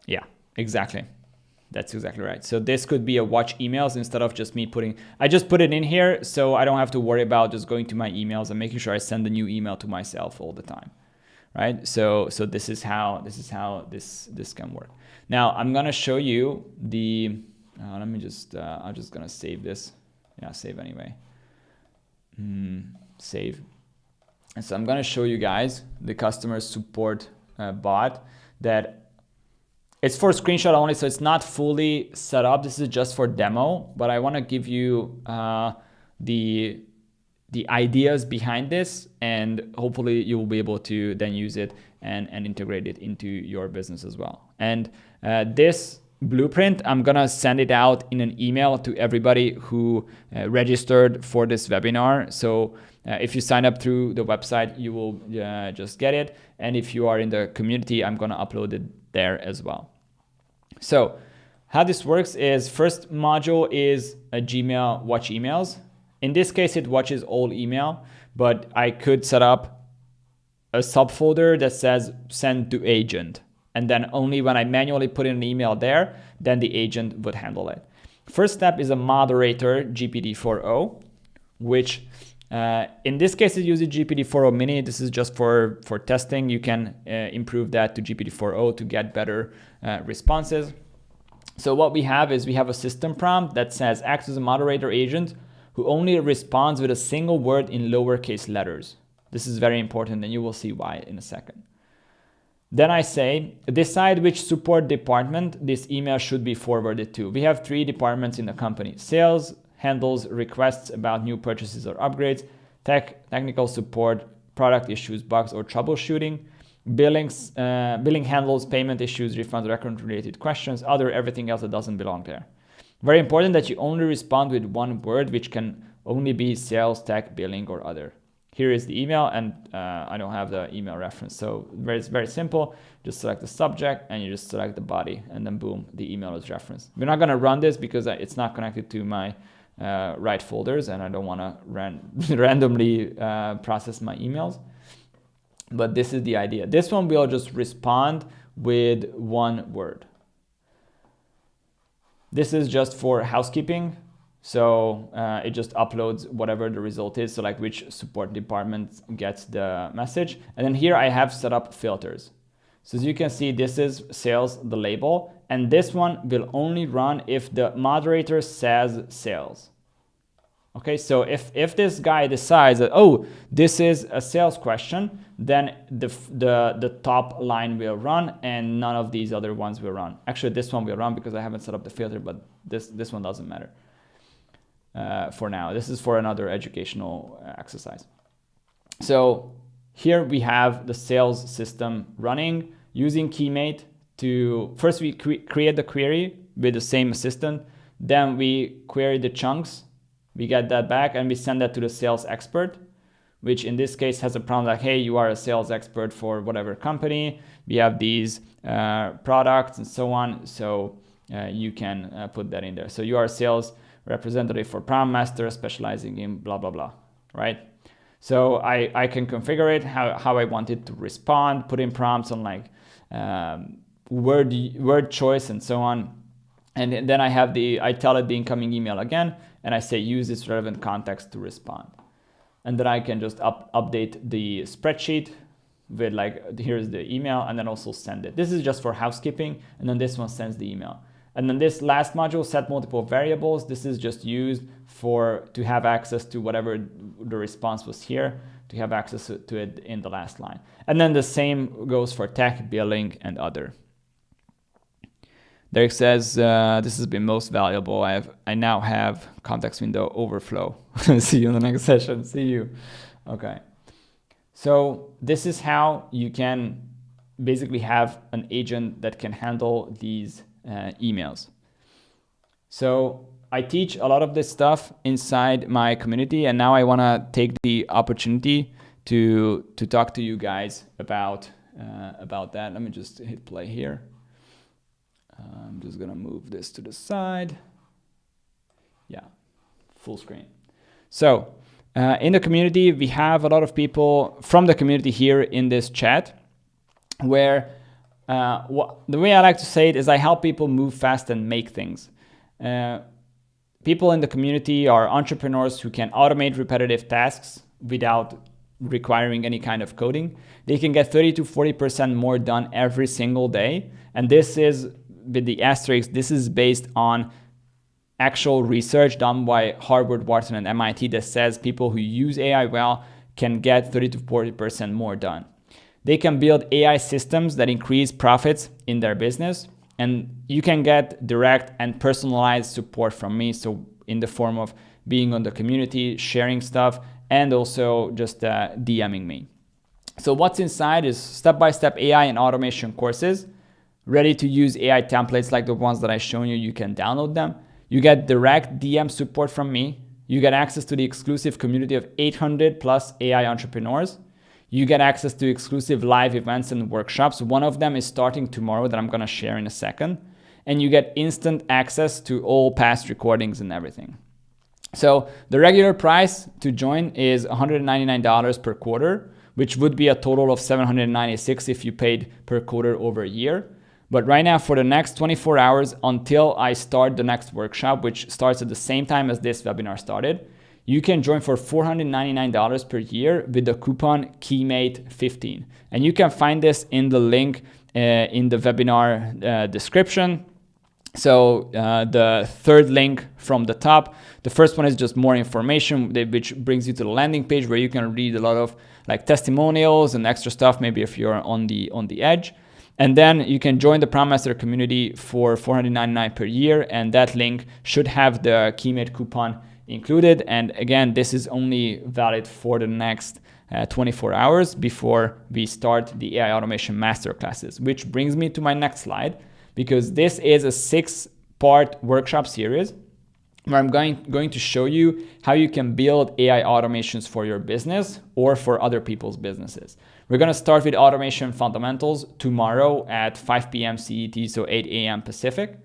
Yeah, exactly. That's exactly right. So this could be a watch emails instead of just me I just put it in here so I don't have to worry about just going to my emails and making sure I send a new email to myself all the time. Right? So this is how this can work. Now I'm gonna show you the let me just I'm just gonna save this. Yeah, save anyway. Save. And so I'm gonna show you guys the customer support bot that it's for screenshot only, so it's not fully set up. This is just for demo, but I want to give you the ideas behind this, and hopefully you will be able to then use it and integrate it into your business as well. And this blueprint, I'm gonna send it out in an email to everybody who registered for this webinar. So if you sign up through the website, you will just get it. And if you are in the community, I'm gonna upload it there as well. So how this works is, first module is a Gmail watch emails. In this case, it watches all email, but I could set up a subfolder that says send to agent. And then only when I manually put in an email there, then the agent would handle it. First step is a moderator GPT-4o, which in this case, it uses GPT-4o mini. This is just for testing. You can improve that to GPT-4o to get better responses. So what we have is we have a system prompt that says act as a moderator agent who only responds with a single word in lowercase letters. This is very important, and you will see why in a second. Then I say, decide which support department this email should be forwarded to. We have 3 departments in the company: sales handles requests about new purchases or upgrades, technical support, product issues, bugs, or troubleshooting, billing handles payment issues, refunds, record-related questions, other, everything else that doesn't belong there. Very important that you only respond with one word, which can only be sales, tech, billing, or other. Here is the email, and I don't have the email reference. So it's very simple. Just select the subject and you just select the body, and then boom, the email is referenced. We're not gonna run this because it's not connected to my right folders, and I don't wanna randomly process my emails. But this is the idea. This one will just respond with one word. This is just for housekeeping. So it just uploads whatever the result is. So like which support department gets the message. And then here I have set up filters. So as you can see, this is sales, the label, and this one will only run if the moderator says sales. Okay, so if this guy decides that, oh, this is a sales question, then the top line will run and none of these other ones will run. Actually, this one will run because I haven't set up the filter, but this one doesn't matter for now. This is for another educational exercise. So here we have the sales system running using Keymate to, first we create the query with the same assistant, then we query the chunks, we get that back and we send that to the sales expert, which in this case has a prompt like, hey, you are a sales expert for whatever company, we have these products and so on, so you can put that in there. So you are a sales representative for Prompt Master specializing in blah, blah, blah, right? So I can configure it how I want it to respond, put in prompts on like word choice and so on. And then I tell it the incoming email again, and I say use this relevant context to respond. And then I can just update the spreadsheet with like, here's the email, and then also send it. This is just for housekeeping, and then this one sends the email. And then this last module, set multiple variables, this is just used to have access to whatever the response was here, to have access to it in the last line. And then the same goes for tech, billing, and other. Derek says, this has been most valuable. I now have context window overflow. See you in the next session. See you. Okay. So this is how you can basically have an agent that can handle these emails. So I teach a lot of this stuff inside my community, and now I want to take the opportunity to talk to you guys about that. Let me just hit play here. I'm just gonna move this to the side. Yeah, full screen. So in the community, we have a lot of people from the community here in this chat, where the way I like to say it is I help people move fast and make things. People in the community are entrepreneurs who can automate repetitive tasks without requiring any kind of coding. They can get 30 to 40% more done every single day. And this is, with the asterisk, this is based on actual research done by Harvard, Wharton, and MIT that says people who use AI well can get 30 to 40% more done. They can build AI systems that increase profits in their business, and you can get direct and personalized support from me, so in the form of being on the community, sharing stuff, and also just DMing me. So what's inside is step-by-step AI and automation courses, ready to use AI templates like the ones that I've shown you. You can download them. You get direct DM support from me. You get access to the exclusive community of 800 plus AI entrepreneurs. You get access to exclusive live events and workshops. One of them is starting tomorrow that I'm gonna share in a second. And you get instant access to all past recordings and everything. So the regular price to join is $199 per quarter, which would be a total of $796 if you paid per quarter over a year. But right now, for the next 24 hours until I start the next workshop, which starts at the same time as this webinar started, you can join for $499 per year with the coupon Keymate15. And you can find this in the link in the webinar description. So the third link from the top, the first one is just more information, which brings you to the landing page where you can read a lot of like testimonials and extra stuff, maybe if you're on the edge. And then you can join the Prompt Master community for $499 per year, and that link should have the Keymate coupon included. And again, this is only valid for the next 24 hours before we start the AI automation masterclasses, which brings me to my next slide, because this is a 6-part workshop series where I'm going to show you how you can build AI automations for your business or for other people's businesses. We're going to start with automation fundamentals tomorrow at 5 p.m. CET, so 8 a.m. Pacific.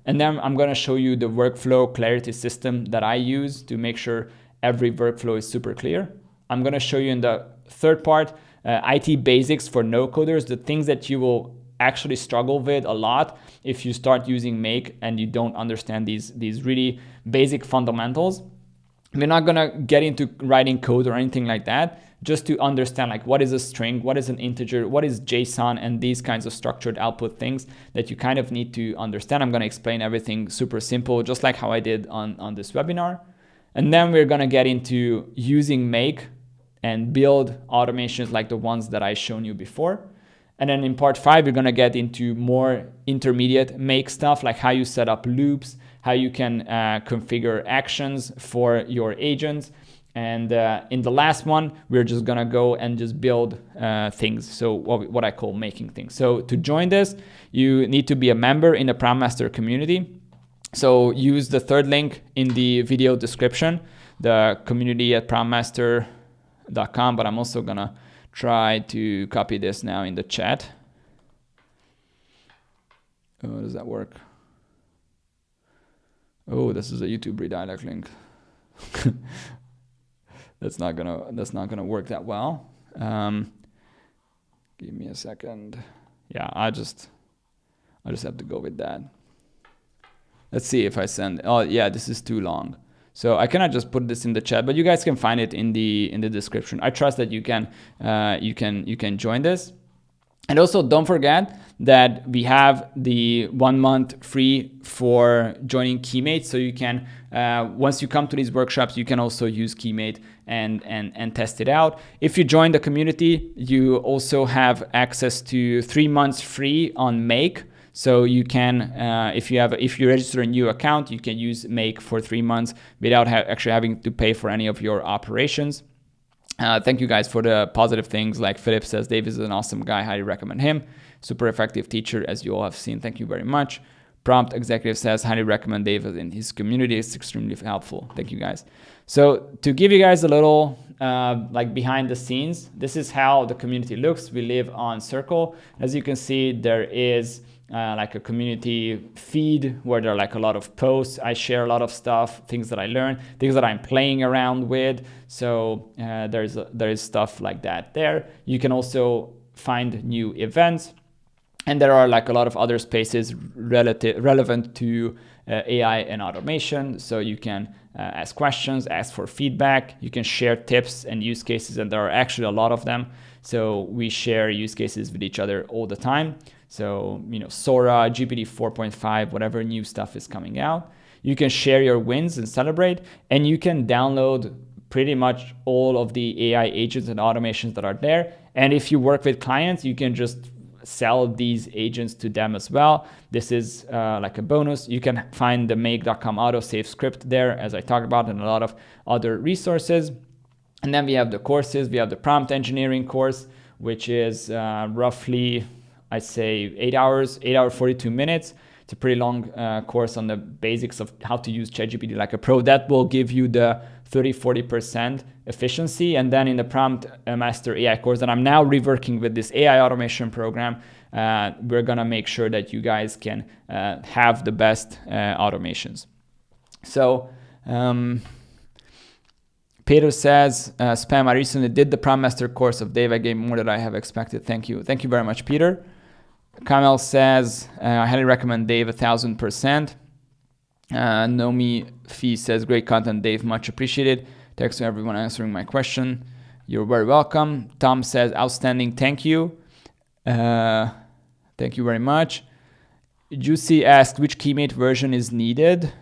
And then I'm going to show you the workflow clarity system that I use to make sure every workflow is super clear. I'm going to show you in the third part, IT basics for no coders, the things that you will actually struggle with a lot if you start using Make and you don't understand these really basic fundamentals. We're not going to get into writing code or anything like that. just to understand like what is a string, what is an integer, what is JSON, and these kinds of structured output things that you kind of need to understand. I'm going to explain everything super simple, just like how I did on this webinar. And then we're going to get into using Make and build automations like the ones that I shown you before. And then in part 5, we're going to get into more intermediate Make stuff, like how you set up loops, how you can configure actions for your agents. And in the last one, we're just going to go and just build things. So what I call making things. So to join this, you need to be a member in the Prompt Master community. So use the third link in the video description, the community at promptmaster.com, but I'm also going to try to copy this now in the chat. Oh, does that work? Oh, this is a YouTube redirect link. That's not gonna work that well. Give me a second. Yeah, I just have to go with that. Let's see if I send. Oh yeah, this is too long. So I cannot just put this in the chat, but you guys can find it in the description. I trust that you can join this. And also don't forget that we have the 1 month free for joining Keymate. So you can, once you come to these workshops, you can also use Keymate and test it out. If you join the community, you also have access to 3 months free on Make. So you can, if you register a new account, you can use Make for 3 months without actually having to pay for any of your operations. Thank you guys for the positive things. Like Philip says, Dave is an awesome guy. Highly recommend him. Super effective teacher, as you all have seen. Thank you very much. Prompt Executive says, highly recommend Dave in his community. It's extremely helpful. Thank you guys. So to give you guys a little like behind the scenes, this is how the community looks. We live on Circle. As you can see, there is like a community feed where there are like a lot of posts. I share a lot of stuff, things that I learn, things that I'm playing around with. So there is stuff like that there. You can also find new events. And there are like a lot of other spaces relevant to AI and automation. So you can ask questions, ask for feedback. You can share tips and use cases, and there are actually a lot of them. So we share use cases with each other all the time. So, Sora, GPT 4.5, whatever new stuff is coming out. You can share your wins and celebrate, and you can download pretty much all of the AI agents and automations that are there. And if you work with clients, you can just sell these agents to them as well. This is like a bonus. You can find the make.com autosave script there, as I talked about, and a lot of other resources. And then we have the courses. We have the prompt engineering course, which is roughly, I'd say 8 hours, 42 minutes. It's a pretty long course on the basics of how to use ChatGPT like a pro. That will give you the 30-40% efficiency. And then in the Prompt Master AI course that I'm now reworking with this AI automation program, we're gonna make sure that you guys can have the best automations. So Peter says, spam, I recently did the Prompt Master course of Dave. I gave more than I have expected. Thank you. Thank you very much, Peter. Kamel says, I highly recommend Dave 1000%. Nomi Fee says, great content, Dave, much appreciated. Thanks to everyone answering my question. You're very welcome. Tom says, outstanding, thank you. Thank you very much. Juicy asked, which Keymate version is needed?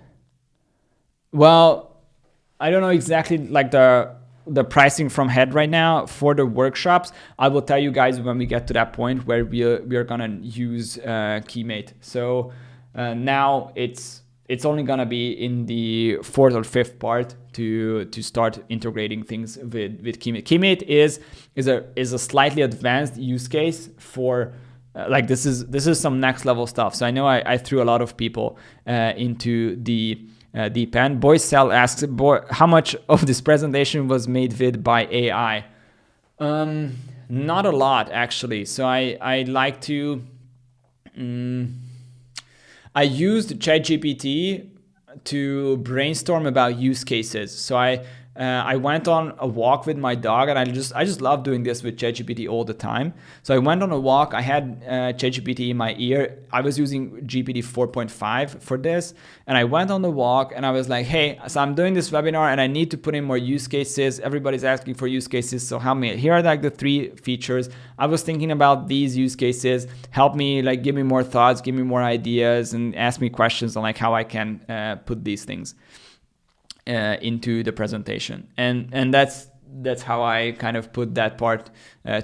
Well, I don't know exactly like the pricing from head right now for the workshops. I will tell you guys when we get to that point where we are gonna use Keymate. So now it's only gonna be in the 4th or 5th part to start integrating things with Keymate. Keymate is a slightly advanced use case for like this is some next level stuff. So I know I threw a lot of people into the deep end. Boycell asks, how much of this presentation was made by AI? Not a lot, actually. So I like to... I used ChatGPT to brainstorm about use cases. So I I went on a walk with my dog, and I just love doing this with ChatGPT all the time. So I went on a walk. I had ChatGPT in my ear. I was using GPT 4.5 for this, and I went on the walk, and I was like, hey, so I'm doing this webinar, and I need to put in more use cases. Everybody's asking for use cases, so help me. Here are like the 3 features. I was thinking about these use cases. Help me, like, give me more thoughts, give me more ideas, and ask me questions on like how I can put these things into the presentation. And that's how I kind of put that part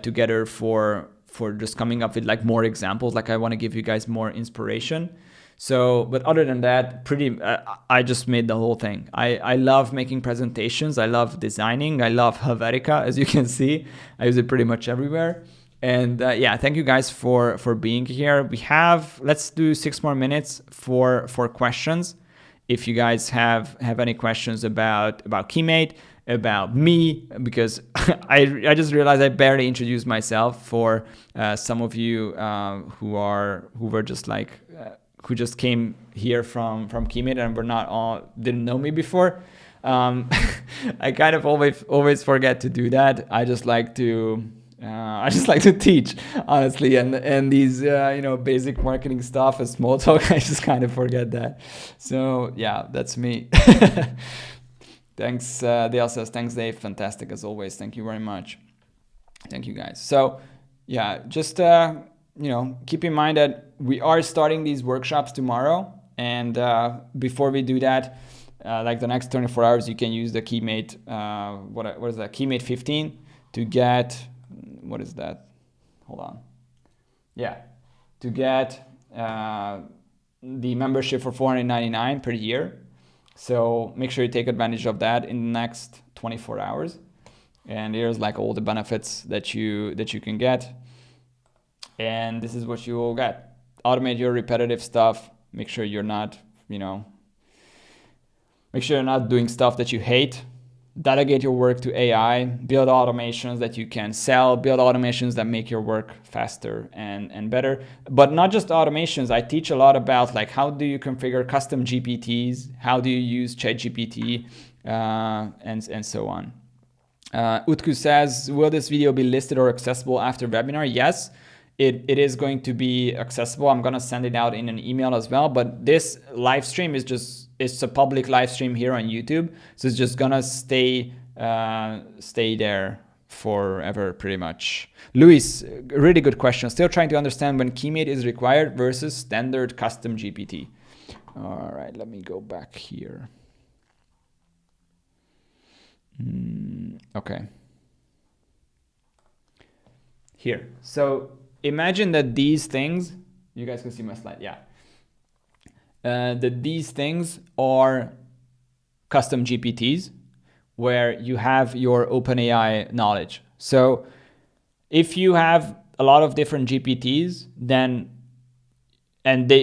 together for just coming up with like more examples. Like I want to give you guys more inspiration. So, but other than that, I just made the whole thing. I love making presentations. I love designing. I love Helvetica, as you can see. I use it pretty much everywhere. And yeah, thank you guys for being here. Let's do 6 more minutes for questions. If you guys have any questions about Keymate, about me, because I just realized I barely introduced myself for some of you who just came here from Keymate and didn't know me before. I kind of always forget to do that. I just like to teach, honestly, and these basic marketing stuff and small talk, I just kind of forget that. So yeah, that's me. Thanks, Dale says, thanks Dave, fantastic as always. Thank you very much. Thank you guys. So yeah, just keep in mind that we are starting these workshops tomorrow, and before we do that, like the next 24 hours, you can use the Keymate, what is that, Keymate 15 to get, what is that? Hold on. Yeah, to get the membership for $499 per year. So make sure you take advantage of that in the next 24 hours. And here's like all the benefits that you can get. And this is what you will get. Automate your repetitive stuff. Make sure you're not doing stuff that you hate. Delegate your work to AI, build automations that you can sell, build automations that make your work faster and better. But not just automations. I teach a lot about like how do you configure custom GPTs, how do you use ChatGPT, and so on. Utku says, will this video be listed or accessible after webinar? Yes, it is going to be accessible. I'm going to send it out in an email as well. But this live stream it's a public live stream here on YouTube. So it's just going to stay there forever, pretty much. Luis, really good question. Still trying to understand when Keymate is required versus standard custom GPT. All right, let me go back here. Okay. Here. So imagine that these things, you guys can see my slide, yeah. That these things are custom GPTs where you have your OpenAI knowledge. So if you have a lot of different GPTs,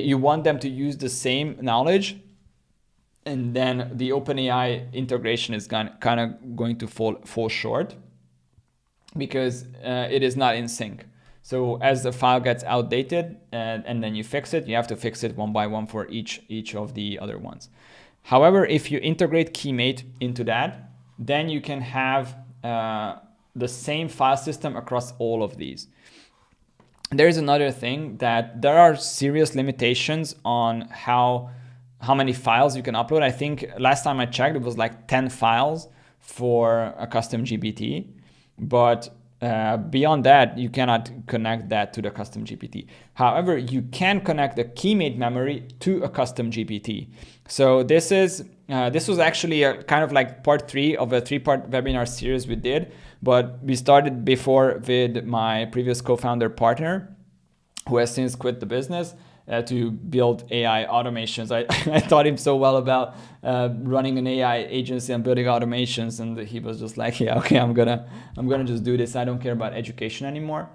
you want them to use the same knowledge, and then the OpenAI integration is kind of going to fall short because it is not in sync. So as the file gets outdated and then you fix it, you have to fix it one by one for each of the other ones. However, if you integrate Keymate into that, then you can have the same file system across all of these. There's another thing that there are serious limitations on how many files you can upload. I think last time I checked, it was like 10 files for a custom GPT, but beyond that, you cannot connect that to the custom GPT. However, you can connect the Keymate memory to a custom GPT. So this was actually a kind of like part 3 of a 3-part webinar series we did, but we started before with my previous co-founder partner, who has since quit the business, to build AI automations. I taught him so well about running an AI agency and building automations, and he was just like, yeah, okay, I'm gonna just do this. I don't care about education anymore.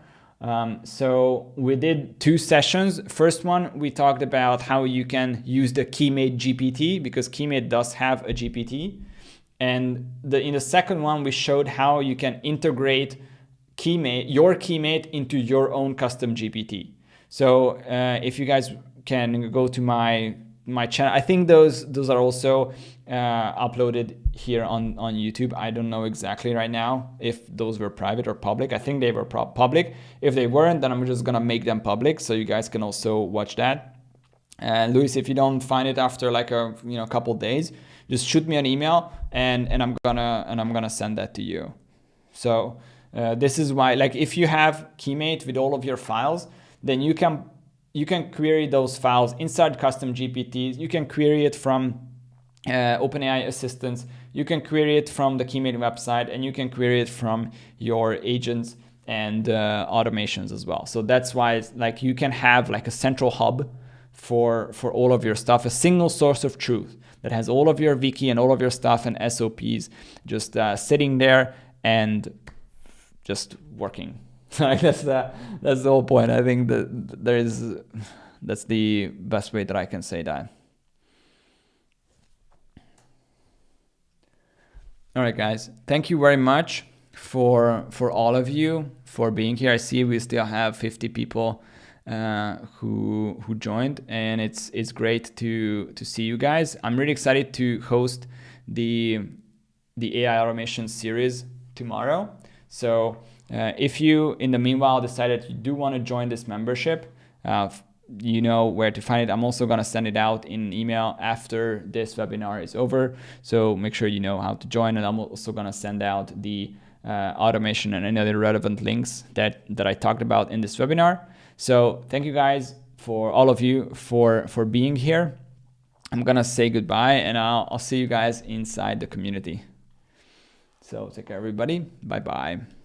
So we did 2 sessions. First one, we talked about how you can use the Keymate GPT, because Keymate does have a GPT. And in the second one, we showed how you can integrate your Keymate into your own custom GPT. So if you guys can go to my my channel. I think those are also uploaded here on YouTube. I don't know exactly right now if those were private or public. I think they were public. If they weren't, then I'm just gonna make them public so you guys can also watch that. And Luis, if you don't find it after like a couple days, just shoot me an email and I'm gonna send that to you. So this is why, like, if you have Keymate with all of your files, then you can query those files inside custom GPTs. You can query it from OpenAI assistants. You can query it from the Keymate website, and you can query it from your agents and automations as well. So that's why it's like you can have like a central hub for all of your stuff, a single source of truth that has all of your wiki and all of your stuff and SOPs just sitting there and just working. Like that's the whole point. I think that that's the best way that I can say that. All right, guys, thank you very much for all of you for being here. I see we still have 50 people who joined, and it's great to see you guys. I'm really excited to host the AI automation series tomorrow. So if you in the meanwhile decided you do want to join this membership, you know where to find it. I'm also going to send it out in email after this webinar is over, so make sure you know how to join. And I'm also going to send out the automation and any other relevant links that I talked about in this webinar. So thank you guys, for all of you for being here. I'm gonna say goodbye, and I'll see you guys inside the community. So take care, everybody. Bye bye.